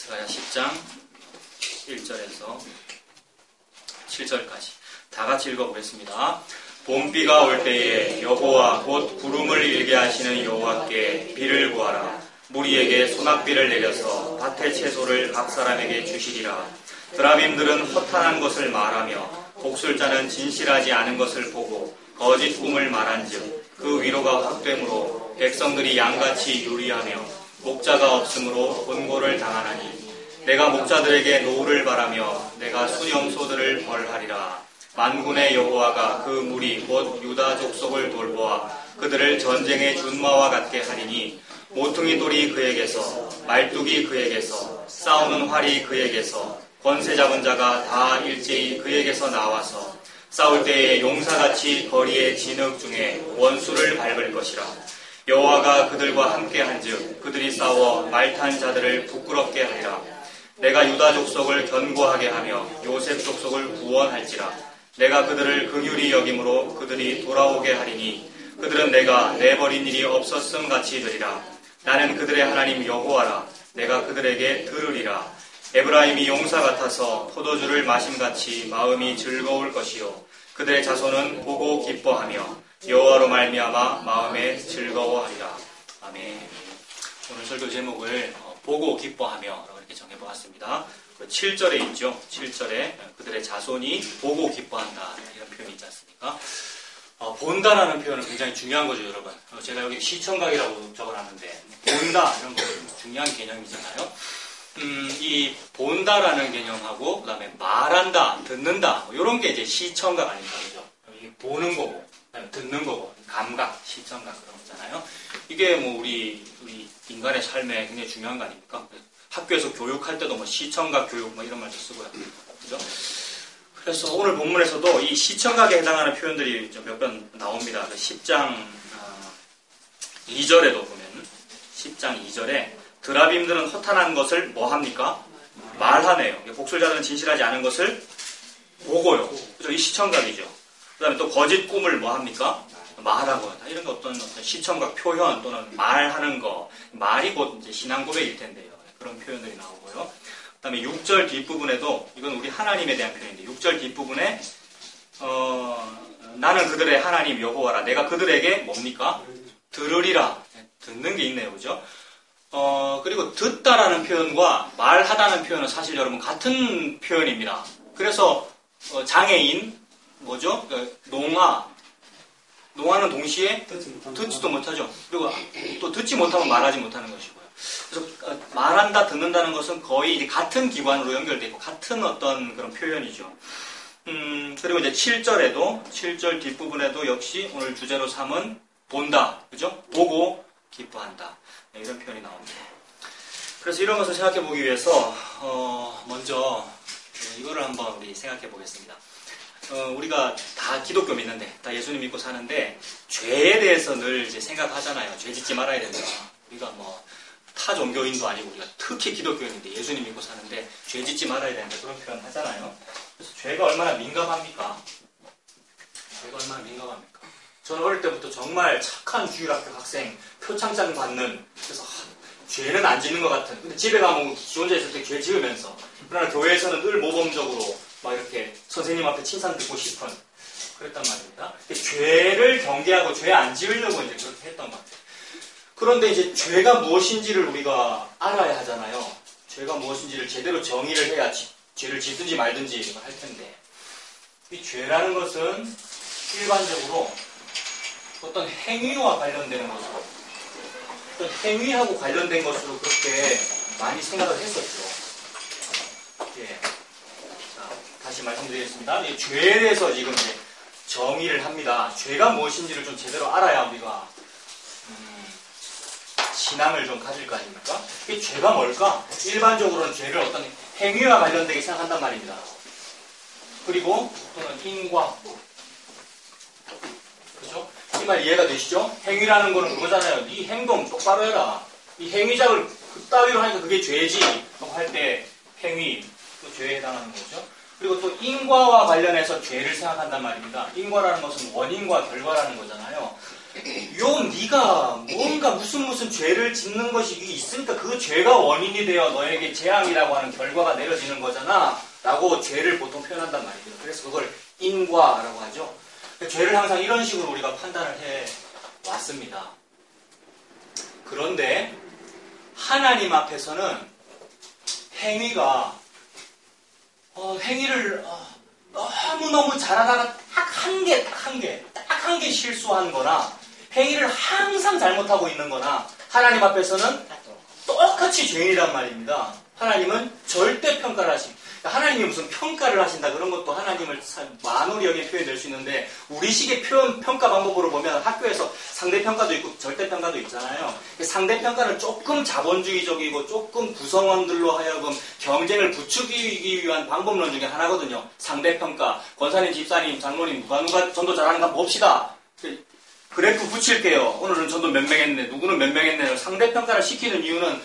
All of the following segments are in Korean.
스가랴 10장 1절에서 7절까지 다 같이 읽어보겠습니다. 봄비가 올 때에 여호와 곧 구름을 일게 하시는 여호와께 비를 구하라. 무리에게 소낙비를 내려서 밭의 채소를 각 사람에게 주시리라. 드라빔들은 허탄한 것을 말하며 복술자는 진실하지 않은 것을 보고 거짓 꿈을 말한즉 그 위로가 헛되므로 백성들이 양같이 유리하며 목자가 없으므로 곤고를 당하나니 내가 목자들에게 노를 바라며 내가 수렴소들을 벌하리라. 만군의 여호와가 그 무리 곧 유다 족속을 돌보아 그들을 전쟁의 준마와 같게 하리니 모퉁이 돌이 그에게서 말뚝이 그에게서 싸우는 활이 그에게서 권세 잡은 자가 다 일제히 그에게서 나와서 싸울 때에 용사같이 거리의 진흙 중에 원수를 밟을 것이라. 여호와가 그들과 함께한즉 그들이 싸워 말탄 자들을 부끄럽게 하리라. 내가 유다 족속을 견고하게 하며 요셉 족속을 구원할지라. 내가 그들을 긍휼히 여김으로 그들이 돌아오게 하리니 그들은 내가 내버린 일이 없었음 같이 되리라. 나는 그들의 하나님 여호와라. 내가 그들에게 들으리라. 에브라임이 용사 같아서 포도주를 마심같이 마음이 즐거울 것이요 그들의 자손은 보고 기뻐하며 여호와로 말미암아 마음에 즐거워하리라. 아멘. 오늘 설교 제목을 보고 기뻐하며 이렇게 정해보았습니다. 7절에 있죠. 7절에 그들의 자손이 보고 기뻐한다 이런 표현이 있지 않습니까? 본다라는 표현은 굉장히 중요한 거죠, 여러분. 제가 여기 시청각이라고 적어놨는데 본다 이런 거 중요한 개념이잖아요. 이 본다라는 개념하고 그 다음에 말한다, 듣는다 이런 게 이제 시청각 아닙니까? 그죠? 보는 거고 듣는 거고 감각, 시청각 그런 거잖아요. 이게 뭐 우리 인간의 삶에 굉장히 중요한 거 아닙니까? 학교에서 교육할 때도 뭐 시청각 교육 뭐 이런 말도 쓰고요. 그죠? 그래서 오늘 본문에서도 이 시청각에 해당하는 표현들이 몇 번 나옵니다. 10장 2절에도 보면 10장 2절에 드라빔들은 허탄한 것을 뭐 합니까? 말하네요. 복술자들은 진실하지 않은 것을 보고요. 그죠? 이 시청각이죠. 그 다음에 또 거짓 꿈을 뭐 합니까? 말하고. 이런 거 어떤 시청각 표현 또는 말하는 거. 말이 곧 이제 신앙 고백일 텐데요. 그런 표현들이 나오고요. 그 다음에 6절 뒷부분에도 이건 우리 하나님에 대한 표현인데 6절 뒷부분에 나는 그들의 하나님 여호와라. 내가 그들에게 뭡니까? 들으리라. 듣는 게 있네요. 그죠? 그리고 듣다라는 표현과 말하다는 표현은 사실 여러분 같은 표현입니다. 그래서 장애인 뭐죠? 농아는 동시에 듣지도 못하죠. 그리고 또 듣지 못하면 말하지 못하는 것이고요. 그래서 말한다, 듣는다는 것은 거의 이제 같은 기관으로 연결되어 있고 같은 어떤 그런 표현이죠. 그리고 이제 7절에도 7절 뒷부분에도 역시 오늘 주제로 삼은 본다, 그죠? 보고 기뻐한다. 네, 이런 표현이 나옵니다. 그래서 이런 것을 생각해 보기 위해서 먼저 이거를 한번 우리 생각해 보겠습니다. 우리가 다 기독교 믿는데, 다 예수님 믿고 사는데 죄에 대해서 늘 이제 생각하잖아요. 죄 짓지 말아야 된다. 우리가 뭐 타 종교인도 아니고 우리가 특히 기독교인인데 예수님 믿고 사는데 죄 짓지 말아야 된다 그런 표현 하잖아요. 그래서 죄가 얼마나 민감합니까? 죄가 얼마나 민감합니까? 저는 어릴 때부터 정말 착한 주일학교 학생, 표창장 받는, 그래서 죄는 안 짓는 것 같은. 근데 집에 가면 지 혼자 있을 때 죄 지으면서, 그러나 교회에서는 늘 모범적으로 막 이렇게 선생님 앞에 칭찬 듣고 싶은 그랬단 말입니다. 죄를 경계하고 죄 안 지으려고 이제 그렇게 했던 것 같아요. 그런데 이제 죄가 무엇인지를 우리가 알아야 하잖아요. 죄가 무엇인지를 제대로 정의를 해야 죄를 짓든지 말든지 할 텐데, 이 죄라는 것은 일반적으로 어떤 행위와 관련되는 것으로, 어떤 행위하고 관련된 것으로 그렇게 많이 생각을 했었죠. 예. 자, 다시 말씀드리겠습니다. 이 죄에 대해서 지금 이제 정의를 합니다. 죄가 무엇인지를 좀 제대로 알아야 우리가 신앙을 좀 가질 거 아닙니까? 이 죄가 뭘까? 일반적으로는 죄를 어떤 행위와 관련되게 생각한단 말입니다. 그리고 또는 인과, 그죠? 이 말 이해가 되시죠? 행위라는 거는 그거잖아요. 네 행동 똑바로 해라. 이 행위작을 그따위로 하니까 그게 죄지. 할 때 행위, 또 죄에 해당하는 거죠. 그리고 또 인과와 관련해서 죄를 생각한단 말입니다. 인과라는 것은 원인과 결과라는 거잖아요. 네가 뭔가 무슨 죄를 짓는 것이 있으니까 그 죄가 원인이 되어 너에게 재앙이라고 하는 결과가 내려지는 거잖아 라고 죄를 보통 표현한단 말이에요. 그래서 그걸 인과라고 하죠. 죄를 항상 이런 식으로 우리가 판단을 해 왔습니다. 그런데 하나님 앞에서는 행위를 너무너무 잘하다가 딱 한 개 실수한 거나 행위를 항상 잘못하고 있는 거나 하나님 앞에서는 똑같이 죄인이란 말입니다. 하나님은 절대 평가를 하십니다. 하나님이 무슨 평가를 하신다 그런 것도 하나님을 만홀히 여기에 표현될 수 있는데 우리식의 평가 방법으로 보면 학교에서 상대평가도 있고 절대평가도 있잖아요. 상대평가는 조금 자본주의적이고 조금 구성원들로 하여금 경쟁을 부추기기 위한 방법론 중에 하나거든요. 상대평가. 권사님, 집사님, 장로님 누가 전도 잘하는가 봅시다. 그래프 붙일게요. 오늘은 전도 몇 명 했네. 누구는 몇 명 했네. 상대평가를 시키는 이유는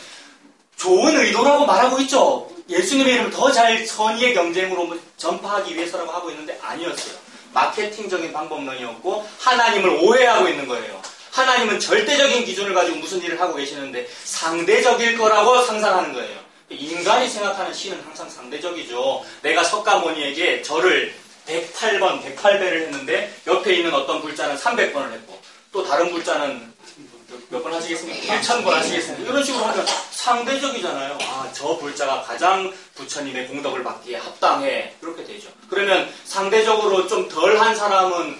좋은 의도라고 말하고 있죠. 예수님의 이름을 더 잘 선의의 경쟁으로 전파하기 위해서라고 하고 있는데 아니었어요. 마케팅적인 방법론이었고 하나님을 오해하고 있는 거예요. 하나님은 절대적인 기준을 가지고 무슨 일을 하고 계시는데 상대적일 거라고 상상하는 거예요. 인간이 생각하는 신은 항상 상대적이죠. 내가 석가모니에게 절을 108번, 108배를 했는데 옆에 있는 어떤 불자는 300번을 했고 또 다른 불자는 몇 번 하시겠습니까? 1000번 하시겠습니까? 이런 식으로 하면 상대적이잖아요. 저 불자가 가장 부처님의 공덕을 받기에 합당해. 이렇게 되죠. 그러면 상대적으로 좀 덜한 사람은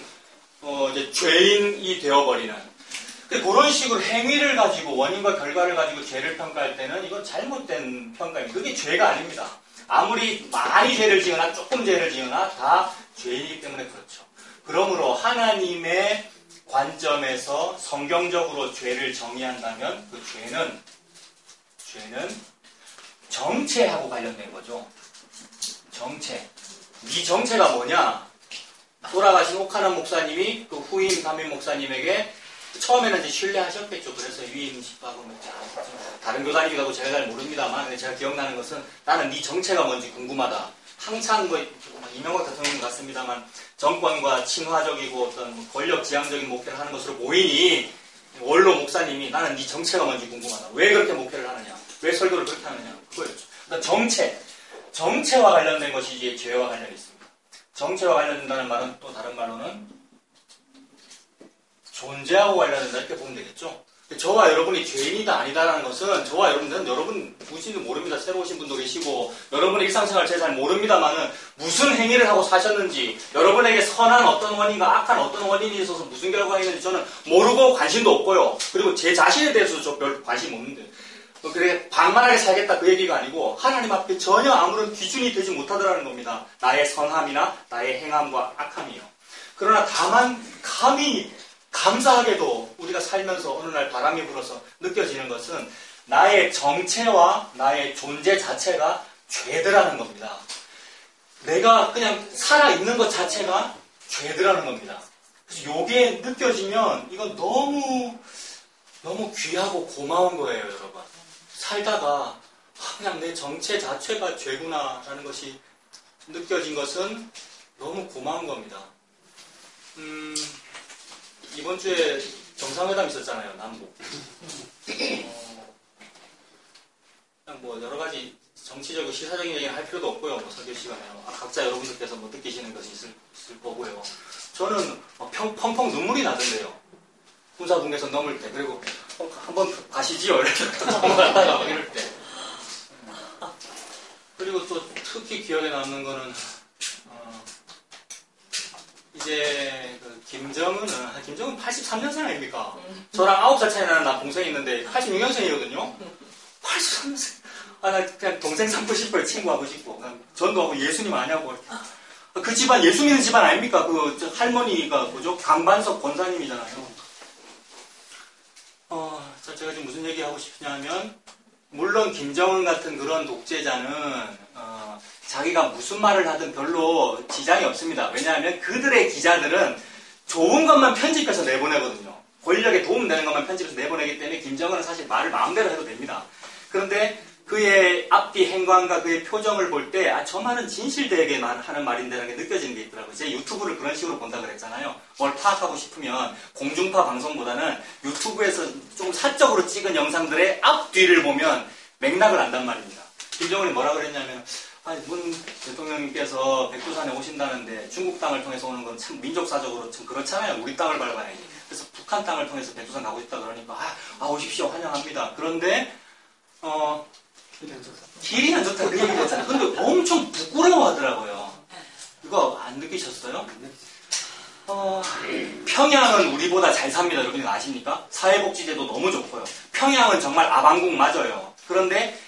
이제 죄인이 되어버리는. 그런 식으로 행위를 가지고 원인과 결과를 가지고 죄를 평가할 때는 이건 잘못된 평가입니다. 그게 죄가 아닙니다. 아무리 많이 죄를 지으나 조금 죄를 지으나 다 죄이기 때문에 그렇죠. 그러므로 하나님의 관점에서 성경적으로 죄를 정의한다면 그 죄는 정체하고 관련된 거죠. 정체. 이 정체가 뭐냐? 돌아가신 옥하남 목사님이 그 후임 담임 목사님에게 처음에는 이제 신뢰하셨겠죠. 그래서 위임 집하고 다른 교단이기도 하고 제가 잘 모릅니다만 제가 기억나는 것은 나는 네 정체가 뭔지 궁금하다. 항상 이명박 대통령 같습니다만 정권과 친화적이고 어떤 권력 지향적인 목표를 하는 것으로 보이니 원로 목사님이 나는 네 정체가 뭔지 궁금하다. 왜 그렇게 목표를 하느냐? 왜 설교를 그렇게 하느냐? 그거였죠. 그러니까 정체와 관련된 것이 이제 죄와 관련이 있습니다. 정체와 관련된다는 말은 또 다른 말로는 존재하고 관련된다 이렇게 보면 되겠죠. 저와 여러분이 죄인이다 아니다라는 것은 저와 여러분 누구신지 모릅니다. 새로 오신 분도 계시고 여러분의 일상생활 제가 잘 모릅니다만은 무슨 행위를 하고 사셨는지 여러분에게 선한 어떤 원인과 악한 어떤 원인이 있어서 무슨 결과가 있는지 저는 모르고 관심도 없고요. 그리고 제 자신에 대해서도 저 별 관심 없는데 그래 방만하게 살겠다 그 얘기가 아니고 하나님 앞에 전혀 아무런 기준이 되지 못하더라는 겁니다. 나의 선함이나 나의 행함과 악함이요. 그러나 다만 감사하게도 우리가 살면서 어느 날 바람이 불어서 느껴지는 것은 나의 정체와 나의 존재 자체가 죄더라는 겁니다. 내가 그냥 살아있는 것 자체가 죄더라는 겁니다. 그래서 이게 느껴지면 이건 너무 귀하고 고마운 거예요, 여러분. 살다가 그냥 내 정체 자체가 죄구나라는 것이 느껴진 것은 너무 고마운 겁니다. 이번 주에 정상회담 있었잖아요, 남북. 그냥 여러 가지 정치적이고 시사적인 얘기는 할 필요도 없고요. 설교 시간에 각자 여러분들께서 느끼시는 것이 있을 거고요. 저는 펑펑 눈물이 나던데요. 군사분계선 넘을 때. 그리고 한번 가시지요. 이렇게 넘어갔다가 이럴 때. 그리고 또 특히 기억에 남는 거는 이제 김정은은 83년생 아닙니까? 저랑 9살 차이 나는 동생이 있는데 86년생이거든요. 83년생. 나 그냥 동생 삼고 싶어요. 친구하고 싶고. 전도하고 예수님 아냐고. 그 집안 예수 믿는 집안 아닙니까? 그 할머니가 뭐죠? 강반석 권사님이잖아요. 제가 지금 무슨 얘기하고 싶냐면 물론 김정은 같은 그런 독재자는 자기가 무슨 말을 하든 별로 지장이 없습니다. 왜냐하면 그들의 기자들은 좋은 것만 편집해서 내보내거든요. 권력에 도움되는 것만 편집해서 내보내기 때문에 김정은은 사실 말을 마음대로 해도 됩니다. 그런데 그 그의 앞뒤 행관과 그의 표정을 볼 때, 저 말은 진실되게 하는 말인데라는 게 느껴지는 게 있더라고요. 제가 유튜브를 그런 식으로 본다 그랬잖아요. 뭘 파악하고 싶으면 공중파 방송보다는 유튜브에서 좀 사적으로 찍은 영상들의 앞뒤를 보면 맥락을 안단 말입니다. 김정은이 뭐라 그랬냐면, 문 대통령님께서 백두산에 오신다는데 중국 땅을 통해서 오는 건 참 민족사적으로 참 그렇잖아요. 우리 땅을 밟아야지. 그래서 북한 땅을 통해서 백두산 가고 싶다 그러니까 오십시오 환영합니다. 그런데 길이 안 좋다 그 얘기를 했잖아요. 근데 엄청 부끄러워하더라고요. 이거 안 느끼셨어요? 평양은 우리보다 잘 삽니다. 여러분 아십니까? 사회복지제도 너무 좋고요. 평양은 정말 아방궁 맞아요. 그런데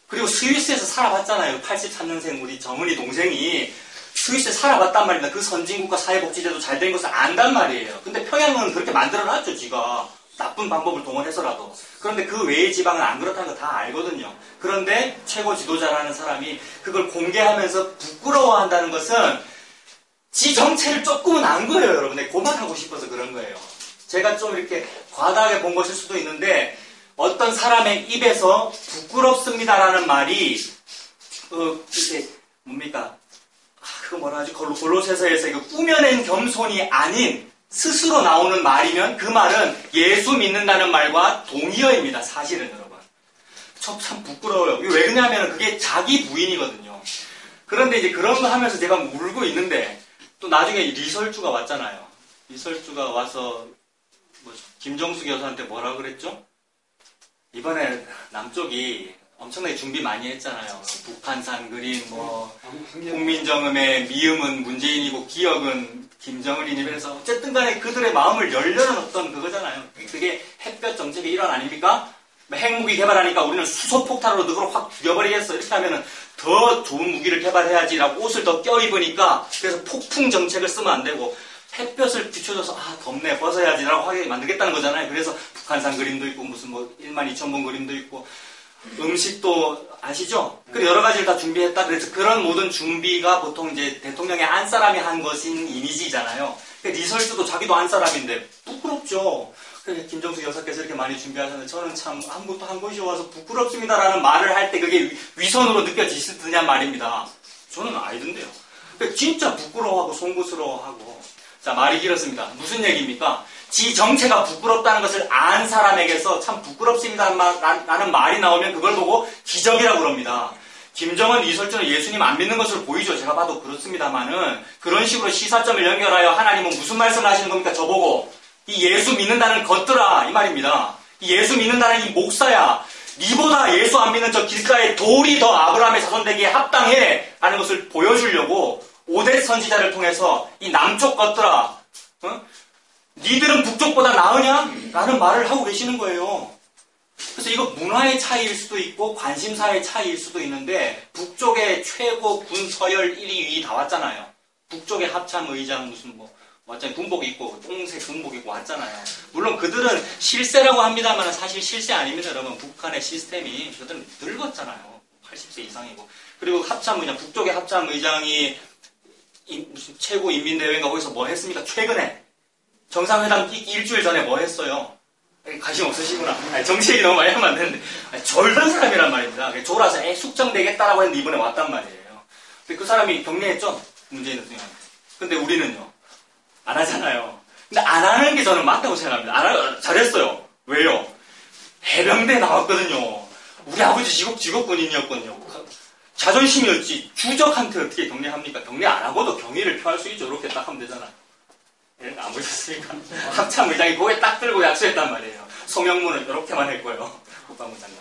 그리고 스위스에서 살아봤잖아요. 83년생 우리 정은이 동생이 스위스에 살아봤단 말입니다. 그 선진국가 사회복지제도 잘 된 것을 안단 말이에요. 근데 평양은 그렇게 만들어놨죠, 지가. 나쁜 방법을 동원해서라도. 그런데 그 외의 지방은 안 그렇다는 거 다 알거든요. 그런데 최고 지도자라는 사람이 그걸 공개하면서 부끄러워한다는 것은 지 정체를 조금은 안 거예요, 여러분. 그만하고 싶어서 그런 거예요. 제가 좀 이렇게 과다하게 본 것일 수도 있는데 어떤 사람의 입에서 부끄럽습니다라는 말이 이게 뭡니까? 그거 뭐라 하지? 골로새서에서 이거 꾸며낸 겸손이 아닌 스스로 나오는 말이면 그 말은 예수 믿는다는 말과 동의어입니다. 사실은 여러분. 참 부끄러워요. 왜 그러냐면 그게 자기 부인이거든요. 그런데 이제 그런 거 하면서 제가 울고 있는데 또 나중에 리설주가 왔잖아요. 리설주가 와서 김정숙 여사한테 뭐라 그랬죠? 이번에 남쪽이 엄청나게 준비 많이 했잖아요. 북한산 그림, 국민정음의 미음은 문재인이고 기억은 김정은이니 그래서 어쨌든 간에 그들의 마음을 열려는 어떤 그거잖아요. 그게 햇볕 정책의 일환 아닙니까? 핵무기 개발하니까 우리는 수소폭탄으로 너를 확 죽여버리겠어. 이렇게 하면은 더 좋은 무기를 개발해야지라고 옷을 더 껴입으니까 그래서 폭풍 정책을 쓰면 안 되고 햇볕을 비춰줘서 덥네 벗어야지라고 하게 만들겠다는 거잖아요. 그래서 북한산 그림도 있고 무슨 12,000번 그림도 있고 음식도 아시죠? 그리고 여러 가지를 다 준비했다. 그래서 그런 모든 준비가 보통 이제 대통령의 안사람이 한 것인 이미지잖아요. 리설주도 자기도 안사람인데 부끄럽죠. 김정숙 여사께서 이렇게 많이 준비하셨는데 저는 참 아무것도 한 곳이 와서 부끄럽습니다라는 말을 할 때 그게 위선으로 느껴지시느냐 말입니다. 저는 아니던데요. 진짜 부끄러워하고 송구스러워하고 자 말이 길었습니다. 무슨 얘기입니까? 지 정체가 부끄럽다는 것을 안 사람에게서 참 부끄럽습니다라는 말이 나오면 그걸 보고 기적이라고 그럽니다. 김정은, 이설주는 예수님 안 믿는 것으로 보이죠. 제가 봐도 그렇습니다만은 그런 식으로 시사점을 연결하여 하나님은 무슨 말씀을 하시는 겁니까? 저보고 이 예수 믿는다는 것들아 이 말입니다. 이 예수 믿는다는 이 목사야. 니보다 예수 안 믿는 저 길가에 돌이 더 아브라함의 자손 되기에 합당해 라는 것을 보여주려고 오뎃 선지자를 통해서 이 남쪽 것들아 니들은 북쪽보다 나으냐? 라는 말을 하고 계시는 거예요. 그래서 이거 문화의 차이일 수도 있고 관심사의 차이일 수도 있는데 북쪽의 최고 군 서열 1위, 2위 다 왔잖아요. 북쪽의 합참의장 무슨 왔잖아요. 군복 입고 똥색 군복 입고 왔잖아요. 물론 그들은 실세라고 합니다만 사실 실세 아닙니다. 여러분 북한의 시스템이 그들은 늙었잖아요. 80세 이상이고 그리고 합참의장 북쪽의 합참의장이 무슨 최고 인민대회인가 거기서 뭐 했습니까? 최근에 정상회담 일주일 전에 뭐 했어요? 관심 없으시구나. 정치 얘기 너무 많이 하면 안 되는데 졸던 사람이란 말입니다. 졸아서 숙정되겠다라고 했는데 이번에 왔단 말이에요. 근데 그 사람이 격려했죠? 문재인 대통령. 근데 우리는요. 안 하잖아요. 근데 안 하는 게 저는 맞다고 생각합니다. 잘했어요. 왜요? 해병대 나왔거든요. 우리 아버지 직업군인이었거든요. 자존심이었지. 주적한테 어떻게 격려합니까? 격려 안 하고도 경의를 표할 수 있죠. 이렇게 딱 하면 되잖아. 안 보셨습니까? 합참의장이 고개 딱 들고 약수했단 말이에요. 소명문을 이렇게만 했고요. 국방부장관.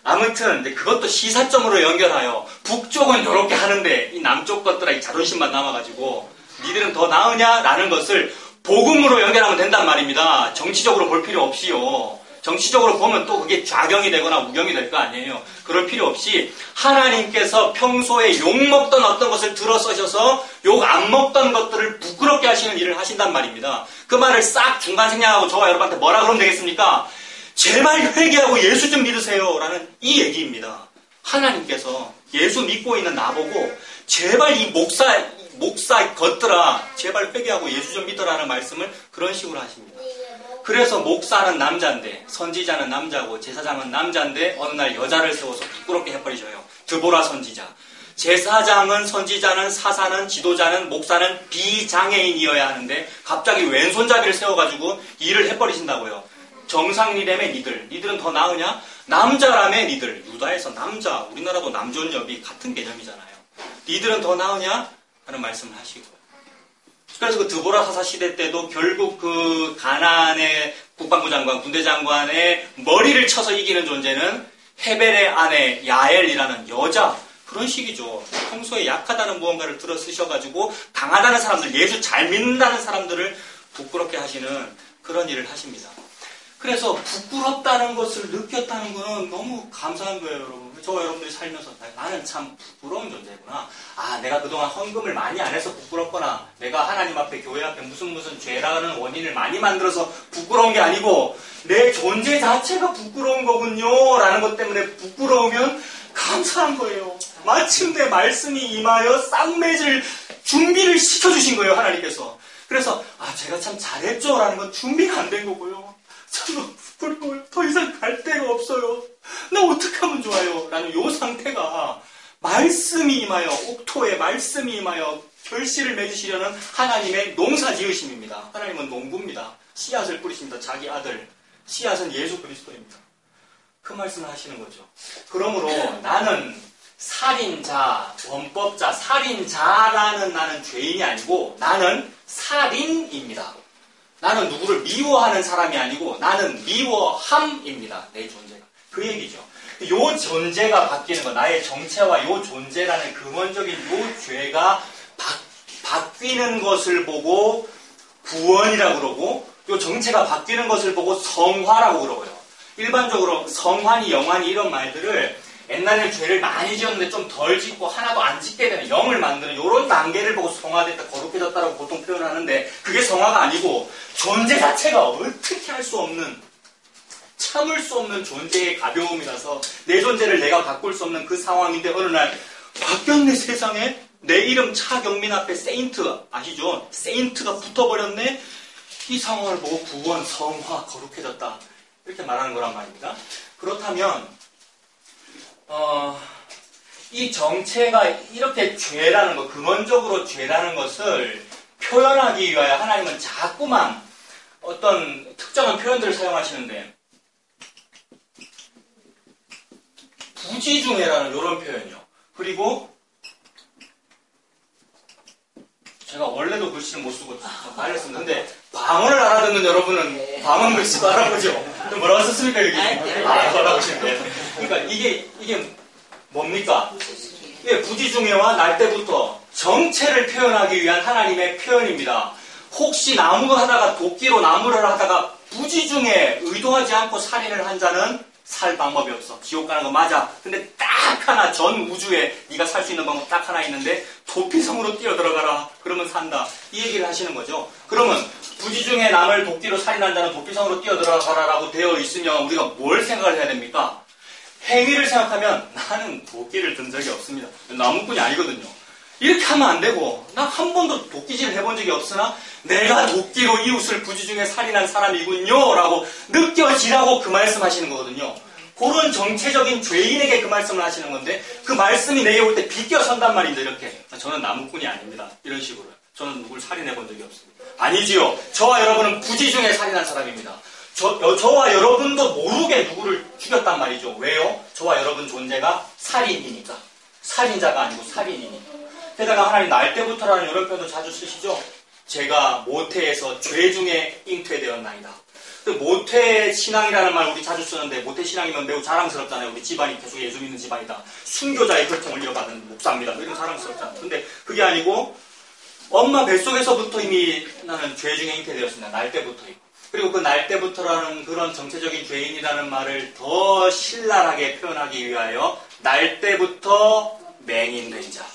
아무튼 이제 그것도 시사점으로 연결하여 북쪽은 이렇게 하는데 이 남쪽 것들아 이 자존심만 남아가지고 니들은 더 나으냐라는 것을 복음으로 연결하면 된단 말입니다. 정치적으로 볼 필요 없이요. 정치적으로 보면 또 그게 좌경이 되거나 우경이 될 거 아니에요. 그럴 필요 없이 하나님께서 평소에 욕먹던 어떤 것을 들어 써셔서 욕 안 먹던 것들을 부끄럽게 하시는 일을 하신단 말입니다. 그 말을 싹 중간 생략하고 저와 여러분한테 뭐라 그러면 되겠습니까? 제발 회개하고 예수 좀 믿으세요 라는 이 얘기입니다. 하나님께서 예수 믿고 있는 나보고 제발 이 목사 것들아 제발 회개하고 예수 좀 믿어라는 말씀을 그런 식으로 하십니다. 그래서 목사는 남자인데, 선지자는 남자고, 제사장은 남자인데, 어느 날 여자를 세워서 부끄럽게 해버리셔요. 드보라 선지자. 제사장은, 선지자는, 사사는, 지도자는, 목사는 비장애인이어야 하는데, 갑자기 왼손잡이를 세워가지고 일을 해버리신다고요. 정상리라며 니들은 더 나으냐? 남자라며 니들. 유다에서 남자, 우리나라도 남존여비 같은 개념이잖아요. 니들은 더 나으냐? 하는 말씀을 하시고요. 그래서 그 드보라 사사 시대 때도 결국 그 가나안의 국방부 장관, 군대 장관의 머리를 쳐서 이기는 존재는 헤벨의 아내 야엘이라는 여자, 그런 식이죠. 평소에 약하다는 무언가를 들어 쓰셔가지고 강하다는 사람들, 예수 잘 믿는다는 사람들을 부끄럽게 하시는 그런 일을 하십니다. 그래서 부끄럽다는 것을 느꼈다는 것은 너무 감사한 거예요, 여러분. 저와 여러분들이 살면서 나는 참 부끄러운 존재구나. 아, 내가 그동안 헌금을 많이 안 해서 부끄럽거나, 내가 하나님 앞에, 교회 앞에 무슨 죄라는 원인을 많이 만들어서 부끄러운 게 아니고, 내 존재 자체가 부끄러운 거군요 라는 것 때문에 부끄러우면 감사한 거예요. 마침내 말씀이 임하여 쌍매질 준비를 시켜주신 거예요, 하나님께서. 그래서 제가 참 잘했죠 라는 건 준비가 안 된 거고요. 저는 부끄러워요. 더 이상 갈 데가 없어요. 나 어떻게 하면 좋아요? 라는 요 상태가 말씀이 임하여, 옥토에 말씀이 임하여 결실을 맺으시려는 하나님의 농사 지으심입니다. 하나님은 농부입니다. 씨앗을 뿌리십니다. 자기 아들. 씨앗은 예수 그리스도입니다. 그 말씀을 하시는 거죠. 그러므로 나는 살인자, 원법자, 살인자라는 나는 죄인이 아니고 나는 살인입니다. 나는 누구를 미워하는 사람이 아니고 나는 미워함입니다. 내 존재가. 그 얘기죠. 요 존재가 바뀌는 거, 나의 정체와 요 존재라는 근원적인 요 죄가 바뀌는 것을 보고 구원이라고 그러고, 요 정체가 바뀌는 것을 보고 성화라고 그러고요. 일반적으로 성환이, 영환이 이런 말들을 옛날에는 죄를 많이 지었는데 좀 덜 짓고 하나도 안 짓게 되는, 영을 만드는 이런 단계를 보고 성화됐다, 거룩해졌다라고 보통 표현하는데, 그게 성화가 아니고 존재 자체가 어떻게 할 수 없는, 참을 수 없는 존재의 가벼움이라서 내 존재를 내가 바꿀 수 없는 그 상황인데, 어느 날 바뀌었네 세상에. 내 이름 차경민 앞에 세인트, 아시죠? 세인트가 붙어버렸네. 이 상황을 보고 구원, 성화, 거룩해졌다, 이렇게 말하는 거란 말입니다. 그렇다면 이 정체가 이렇게 죄라는 것, 근원적으로 죄라는 것을 표현하기 위하여 하나님은 자꾸만 어떤 특정한 표현들을 사용하시는데, 부지중해라는 이런 표현이요. 그리고 제가 원래도 글씨를 못 쓰고 말렸습니다. 근데 방언을 알아듣는 여러분은 방언 글씨도 알아보죠. 뭐라고 썼습니까 여기? 알아보시는데. 그러니까 이게 뭡니까? 예, 부지중해와 날 때부터 정체를 표현하기 위한 하나님의 표현입니다. 혹시 도끼로 나무를 하다가 부지중해 의도하지 않고 살인을 한 자는 살 방법이 없어. 지옥 가는 거 맞아. 근데 딱 하나, 전 우주에 네가 살 수 있는 방법 딱 하나 있는데 도피성으로 뛰어들어가라. 그러면 산다. 이 얘기를 하시는 거죠. 그러면 부지중해 남을 도끼로 살인한 자는 도피성으로 뛰어들어가라라고 되어 있으면 우리가 뭘 생각을 해야 됩니까? 행위를 생각하면 나는 도끼를 든 적이 없습니다. 나무꾼이 아니거든요. 이렇게 하면 안 되고, 나 한 번도 도끼질을 해본 적이 없으나 내가 도끼로 이웃을 부지중해 살인한 사람이군요 라고 느껴지라고 그 말씀 하시는 거거든요. 그런 정체적인 죄인에게 그 말씀을 하시는 건데, 그 말씀이 내게 올 때 비껴선단 말인데, 이렇게 저는 나무꾼이 아닙니다, 이런 식으로. 저는 누굴 살인해 본 적이 없습니다. 아니지요. 저와 여러분은 부지중해 살인한 사람입니다. 저와 여러분도 모르게 누구를 죽였단 말이죠. 왜요? 저와 여러분 존재가 살인이니까. 살인자가 아니고 살인이니까. 게다가 하나님 날 때부터라는 이런 표현도 자주 쓰시죠. 제가 모태에서 죄 중에 잉태되었나이다. 모태 신앙이라는 말 우리 자주 쓰는데, 모태 신앙이면 매우 자랑스럽잖아요. 우리 집안이 계속 예수 믿는 집안이다. 순교자의 혈통을 이어받은 목사입니다. 이런 자랑스럽잖아요. 근데 그게 아니고 엄마 뱃속에서부터 이미 나는 죄 중에 잉태되었습니다. 날 때부터. 그리고 그 날 때부터라는 그런 정체적인 죄인이라는 말을 더 신랄하게 표현하기 위하여 날 때부터 맹인된 자,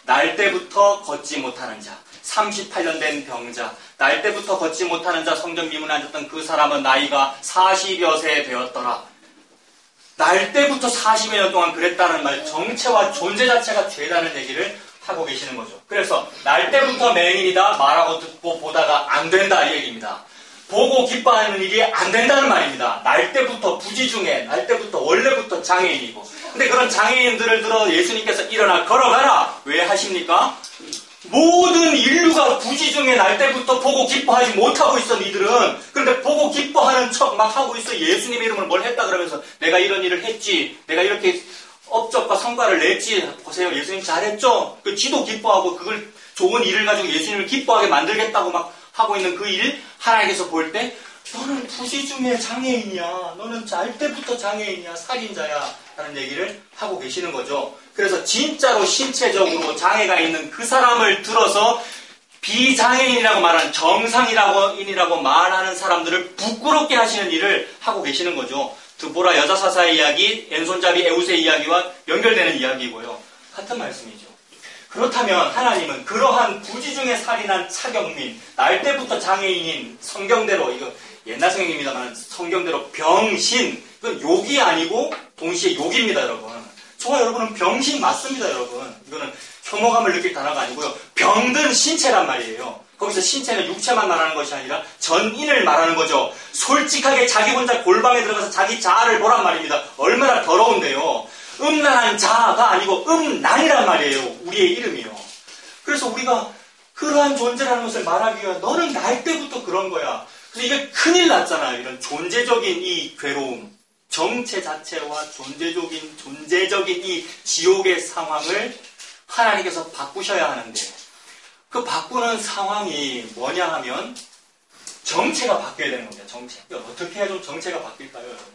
날 때부터 걷지 못하는 자, 38년 된 병자, 날 때부터 걷지 못하는 자, 성전 미문에 앉았던 그 사람은 나이가 40여 세 되었더라. 날 때부터 40여 년 동안 그랬다는 말, 정체와 존재 자체가 죄라는 얘기를 하고 계시는 거죠. 그래서 날 때부터 맹인이다 말하고 듣고 보다가 안 된다 이 얘기입니다. 보고 기뻐하는 일이 안 된다는 말입니다. 날 때부터 부지중에, 날 때부터 원래부터 장애인이고. 근데 그런 장애인들을 들어 예수님께서 일어나 걸어가라. 왜 하십니까? 모든 인류가 부지중에 날 때부터 보고 기뻐하지 못하고 있어, 니들은. 그런데 보고 기뻐하는 척 막 하고 있어. 예수님의 이름으로 뭘 했다 그러면서 내가 이런 일을 했지. 내가 이렇게 업적과 성과를 냈지. 보세요. 예수님 잘했죠? 그 지도 기뻐하고 그걸 좋은 일을 가지고 예수님을 기뻐하게 만들겠다고 막 하고 있는 그 일, 하나님께서 볼 때 너는 부지중에 장애인이야. 너는 잘 때부터 장애인이야. 살인자야. 라는 얘기를 하고 계시는 거죠. 그래서 진짜로 신체적으로 장애가 있는 그 사람을 들어서 비장애인이라고 말하는 정상이라고 말하는 사람들을 부끄럽게 하시는 일을 하고 계시는 거죠. 드보라 여자 사사의 이야기, 왼손잡이 에우스의 이야기와 연결되는 이야기고요. 같은 말씀이죠. 그렇다면 하나님은 그러한 부지중에 살인한 차경민, 날 때부터 장애인인 성경대로, 이거 옛날 성경입니다만 성경대로 병신, 이건 욕이 아니고 동시에 욕입니다, 여러분. 저와 여러분은 병신 맞습니다, 여러분. 이거는 혐오감을 느낄 단어가 아니고요. 병든 신체란 말이에요. 거기서 신체는 육체만 말하는 것이 아니라 전인을 말하는 거죠. 솔직하게 자기 혼자 골방에 들어가서 자기 자아를 보란 말입니다. 얼마나 더러운데요. 음란한 자아가 아니고 음란이란 말이에요. 우리의 이름이요. 그래서 우리가 그러한 존재라는 것을 말하기 위해 너는 날 때부터 그런 거야. 그래서 이게 큰일 났잖아요. 이런 존재적인 이 괴로움. 정체 자체와 존재적인 이 지옥의 상황을 하나님께서 바꾸셔야 하는데 그 바꾸는 상황이 뭐냐 하면 정체가 바뀌어야 되는 겁니다. 정체. 어떻게 해야 좀 정체가 바뀔까요, 여러분?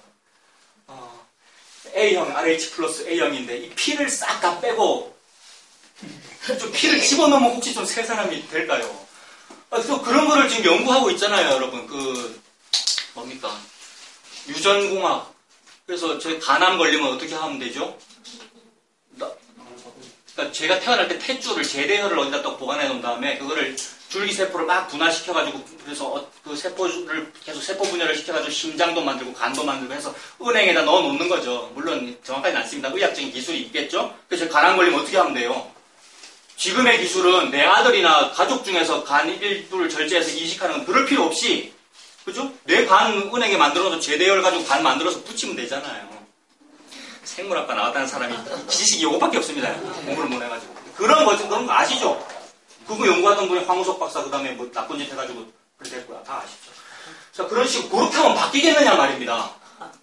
A형, RH 플러스 A형인데 이 P를 싹 다 빼고 좀 P를 집어넣으면 혹시 좀 새 사람이 될까요? 그래서 그런 거를 지금 연구하고 있잖아요, 여러분. 뭡니까? 유전공학. 그래서 저희 간암 걸리면 어떻게 하면 되죠? 그러니까 제가 태어날 때 탯줄을 제대혈을 어디다 또 보관해 놓은 다음에 그거를 줄기세포를 막 분화시켜가지고 그래서 그 세포를 계속 세포 분열을 시켜가지고 심장도 만들고 간도 만들고 해서 은행에다 넣어 놓는 거죠. 물론 정확하지는 않습니다. 의학적인 기술이 있겠죠? 그래서 간암 걸리면 어떻게 하면 돼요? 지금의 기술은 내 아들이나 가족 중에서 간 일부를 절제해서 이식하는 건 그럴 필요 없이 그죠? 내 간 은행에 만들어서 제대혈 가지고 간 만들어서 붙이면 되잖아요. 생물학과 나왔다는 사람이 지식이 이거밖에 없습니다. 공부를 못 해가지고. 그런 거 아시죠? 그거 연구하던 분이 황우석 박사, 그 다음에 뭐 나쁜 짓 해가지고 그렇게 했고요. 다 아시죠? 자, 그런 식으로 그렇게 하면 바뀌겠느냐 말입니다.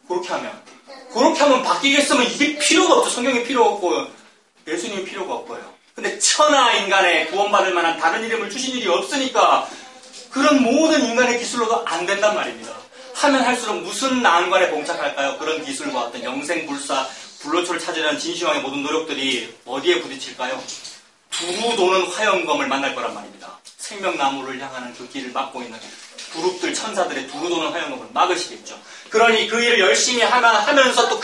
그렇게 하면 바뀌겠으면 이게 필요가 없죠. 성경이 필요 없고, 예수님이 필요가 없고요. 근데 천하 인간에 구원받을 만한 다른 이름을 주신 일이 없으니까 그런 모든 인간의 기술로도 안 된단 말입니다. 하면 할수록 무슨 난관에 봉착할까요? 그런 기술과 어떤 영생불사, 불로초를 찾으려는 진시황의 모든 노력들이 어디에 부딪힐까요? 두루 도는 화영검을 만날 거란 말입니다. 생명나무를 향하는 그 길을 막고 있는 부룹들, 천사들의 두루 도는 화영검을 막으시겠죠. 그러니 그 일을 열심히 하면서 또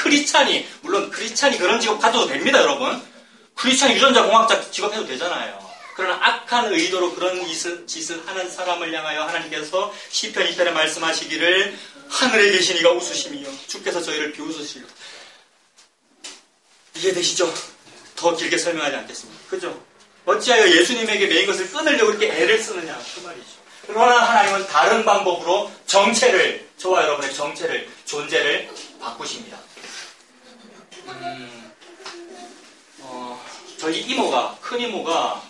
물론 크리스찬이 그런 직업 가져도 됩니다, 여러분. 크리스찬이 유전자 공학자 직업 해도 되잖아요. 그러나 악한 의도로 그런 짓을 하는 사람을 향하여 하나님께서 시편 2편에 말씀하시기를 하늘에 계신 이가 웃으심이요 주께서 저희를 비웃으시려. 이해되시죠? 더 길게 설명하지 않겠습니다. 그죠? 어찌하여 예수님에게 매인 것을 끊으려고 이렇게 애를 쓰느냐 그 말이죠. 그러나 하나님은 다른 방법으로 저와 여러분의 존재를 바꾸십니다. 저희 큰 이모가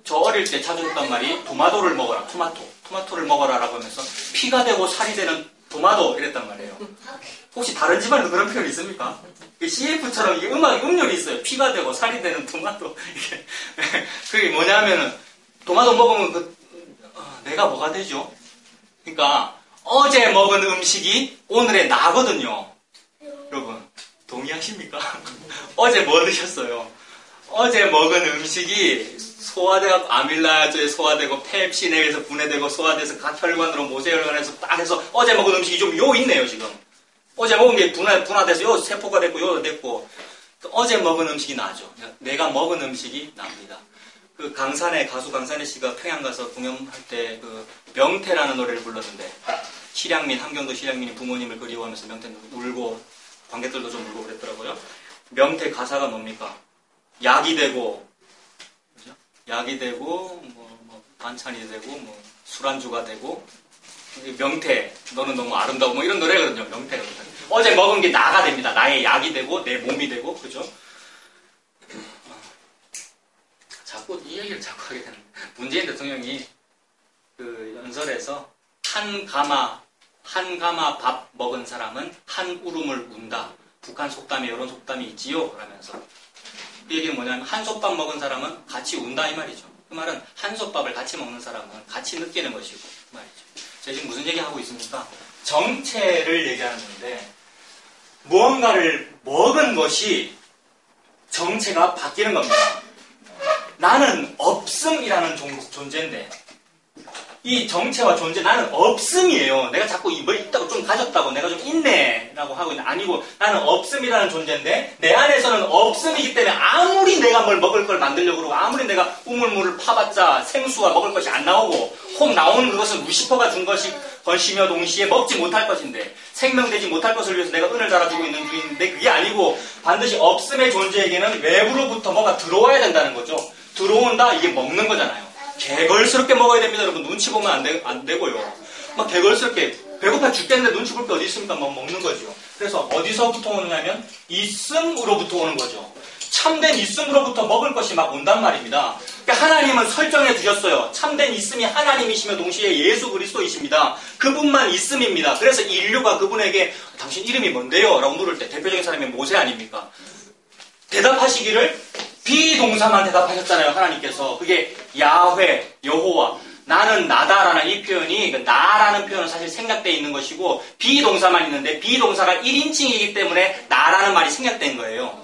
저 어릴 때 자주 했단 말이 토마토를 먹어라. 토마토를 먹어라라고 하면서 피가 되고 살이 되는 토마토 이랬단 말이에요. 혹시 다른 집안에도 그런 표현이 있습니까? CF처럼 이게 음률이 있어요. 피가 되고 살이 되는 토마토. 그게 뭐냐면은 토마토 먹으면 내가 뭐가 되죠? 그러니까 어제 먹은 음식이 오늘의 나거든요. 여러분 동의하십니까? 어제 뭐 드셨어요? 어제 먹은 음식이 소화되고 아밀라야조에 소화되고 펩신에서 분해되고 소화돼서 각 혈관으로 모세혈관에서 딱 해서 어제 먹은 음식이 좀 있네요 지금. 어제 먹은 게 분화돼서 요 세포가 됐고 요 됐고 어제 먹은 음식이 나죠. 내가 먹은 음식이 납니다. 가수 강산의 씨가 평양 가서 공연할 때 명태라는 노래를 불렀는데 함경도 실향민이 부모님을 그리워하면서 명태 울고 관객들도 좀 울고 그랬더라고요. 명태 가사가 뭡니까? 약이 되고 반찬이 되고 술안주가 되고 명태, 너는 너무 아름다워. 뭐 이런 노래거든요. 명태가. 어제 먹은 게 나가 됩니다. 나의 약이 되고, 내 몸이 되고, 그죠? 자꾸 이 얘기를 자꾸 하게 되는. 문재인 대통령이 그 연설에서 한 가마 밥 먹은 사람은 한 울음을 운다. 북한 속담에 이런 속담이 있지요. 그러면서. 그 얘기는 뭐냐면 한솥밥 먹은 사람은 같이 운다 이 말이죠. 그 말은 한솥밥을 같이 먹는 사람은 같이 느끼는 것이고 그 말이죠. 제가 지금 무슨 얘기하고 있습니까? 정체를 얘기하는데 무언가를 먹은 것이 정체가 바뀌는 겁니다. 나는 없음이라는 존재인데 이 정체와 존재, 나는 없음이에요. 내가 자꾸 뭐 있다고 좀 가졌다고 내가 좀 있네라고 하고 있는데 아니고 나는 없음이라는 존재인데 내 안에서는 없음이기 때문에 아무리 내가 뭘 먹을 걸 만들려고 그러고 아무리 내가 우물물을 파봤자 생수와 먹을 것이 안 나오고 혹 나오는 그것은 루시퍼가 준 것이며 동시에 먹지 못할 것인데 생명되지 못할 것을 위해서 내가 은을 달아주고 있는 중인데 그게 아니고 반드시 없음의 존재에게는 외부로부터 뭐가 들어와야 된다는 거죠. 들어온다 이게 먹는 거잖아요. 개걸스럽게 먹어야 됩니다. 여러분 눈치 보면 안 되고요. 막 개걸스럽게 배고파 죽겠는데 눈치 볼 게 어디 있습니까? 막 먹는 거죠. 그래서 어디서부터 오느냐면 있음으로부터 오는 거죠. 참된 있음으로부터 먹을 것이 막 온단 말입니다. 그러니까 하나님은 설정해 주셨어요. 참된 있음이 하나님이시며 동시에 예수 그리스도이십니다. 그분만 있음입니다. 그래서 인류가 그분에게 당신 이름이 뭔데요? 라고 물을 때 대표적인 사람이 모세 아닙니까? 대답하시기를 비동사만 대답하셨잖아요. 하나님께서. 그게 야훼, 여호와, 나는 나다라는 이 표현이 나라는 표현은 사실 생략되어 있는 것이고 비동사만 있는데 비동사가 1인칭이기 때문에 나라는 말이 생략된 거예요.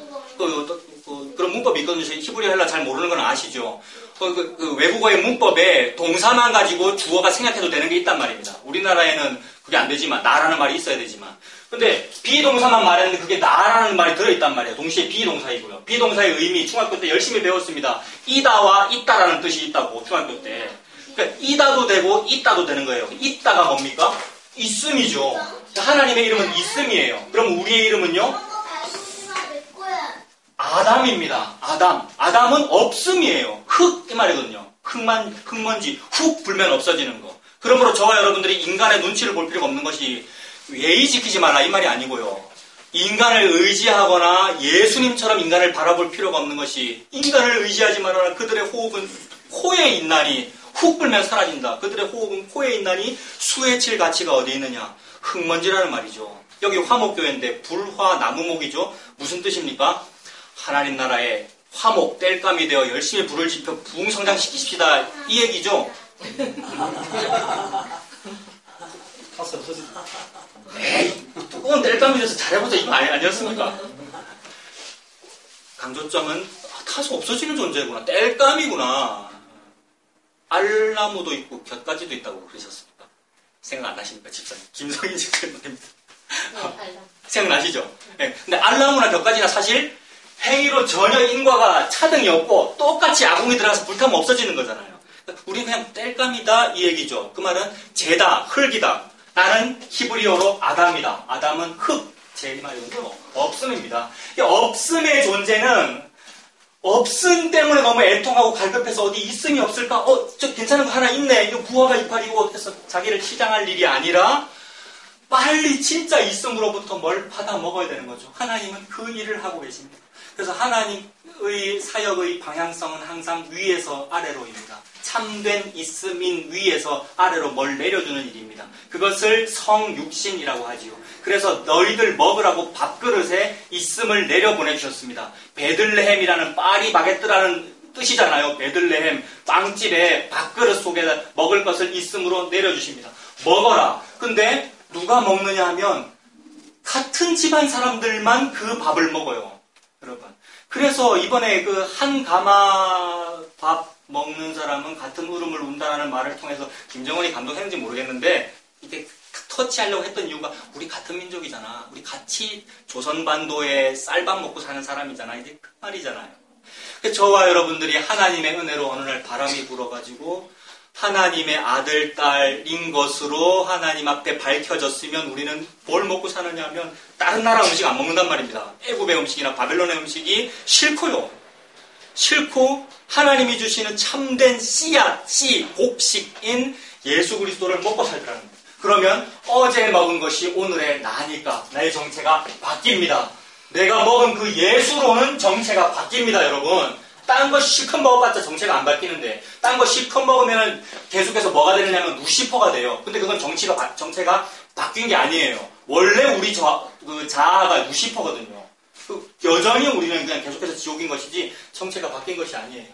그런 문법이 있거든요. 히브리 헬라 잘 모르는 건 아시죠? 그 외국어의 문법에 동사만 가지고 주어가 생략해도 되는 게 있단 말입니다. 우리나라에는 그게 안 되지만 나라는 말이 있어야 되지만 근데 비동사만 말했는데 그게 나라는 말이 들어있단 말이에요. 동시에 비동사이고요. 비동사의 의미 중학교 때 열심히 배웠습니다. 이다와 있다라는 뜻이 있다고 중학교 때. 그러니까 이다도 되고 있다도 되는 거예요. 있다가 뭡니까? 있음이죠. 하나님의 이름은 있음이에요. 그럼 우리의 이름은요? 아담입니다. 아담은 없음이에요. 흙 이 말이거든요. 흙먼지 훅 불면 없어지는 거. 그러므로 저와 여러분들이 인간의 눈치를 볼 필요가 없는 것이 예의 지키지 말라 이 말이 아니고요. 인간을 의지하거나 예수님처럼 인간을 바라볼 필요가 없는 것이 인간을 의지하지 말아라. 그들의 호흡은 코에 있나니 훅 불면 사라진다. 그들의 호흡은 코에 있나니 수에 칠 가치가 어디 있느냐. 흙먼지라는 말이죠. 여기 화목교회인데 불화 나무목이죠. 무슨 뜻입니까? 하나님 나라에 화목 땔감이 되어 열심히 불을 지펴 부흥 성장시키십시다 이 얘기죠. 에이, 뜨거운 땔감이 돼서 잘해보자 이거 아니었습니까? 강조점은 타서 없어지는 존재구나. 땔감이구나. 알나무도 있고 곁가지도 있다고 그러셨습니까? 생각 안 나십니까? 집사님. 김성인 집사님입니다. 네, 생각나시죠? 네. 근데 알나무나 곁가지나 사실 행위로 전혀 인과가 차등이 없고 똑같이 아궁이 들어가서 불타면 없어지는 거잖아요. 우리 그냥 땔감이다 이 얘기죠. 그 말은 재다, 흙이다. 나는 히브리어로 아담이다. 아담은 흙. 제 말이군요. 없음입니다. 없음의 존재는 없음 때문에 너무 애통하고 갈급해서 어디 있음이 없을까? 저 괜찮은 거 하나 있네. 이거 부화가 이파리고 해서 자기를 치장할 일이 아니라 빨리 진짜 있음으로부터 뭘 받아 먹어야 되는 거죠. 하나님은 그 일을 하고 계십니다. 그래서 하나님의 사역의 방향성은 항상 위에서 아래로입니다. 참된 있음인 위에서 아래로 뭘 내려주는 일입니다. 그것을 성육신이라고 하지요. 그래서 너희들 먹으라고 밥그릇에 있음을 내려보내주셨습니다. 베들레헴이라는 파리 바게트라는 뜻이잖아요. 베들레헴 빵집에 밥그릇 속에 먹을 것을 있음으로 내려주십니다. 먹어라. 근데 누가 먹느냐 하면 같은 집안 사람들만 그 밥을 먹어요. 여러분. 그래서 이번에 그 한 가마 밥 먹는 사람은 같은 울음을 운다라는 말을 통해서 김정은이 감동했는지 모르겠는데 이게 터치하려고 했던 이유가 우리 같은 민족이잖아. 우리 같이 조선반도에 쌀밥 먹고 사는 사람이잖아. 이게 그 말이잖아요. 저와 여러분들이 하나님의 은혜로 어느 날 바람이 불어가지고 하나님의 아들, 딸인 것으로 하나님 앞에 밝혀졌으면 우리는 뭘 먹고 사느냐 하면 다른 나라 음식 안 먹는단 말입니다. 애굽의 음식이나 바벨론의 음식이 싫고요. 싫고 하나님이 주시는 참된 씨앗, 씨, 곡식인 예수 그리스도를 먹고 살더라는 거예요. 그러면 어제 먹은 것이 오늘의 나니까 나의 정체가 바뀝니다. 내가 먹은 그 예수로는 정체가 바뀝니다, 여러분. 딴 거 실컷 먹어봤자 정체가 안 바뀌는데, 딴 거 실컷 먹으면 계속해서 뭐가 되느냐면 루시퍼가 돼요. 근데 그건 정체가 바뀐 게 아니에요. 원래 우리 자아가 루시퍼거든요. 여전히 우리는 그냥 계속해서 지옥인 것이지 정체가 바뀐 것이 아니에요.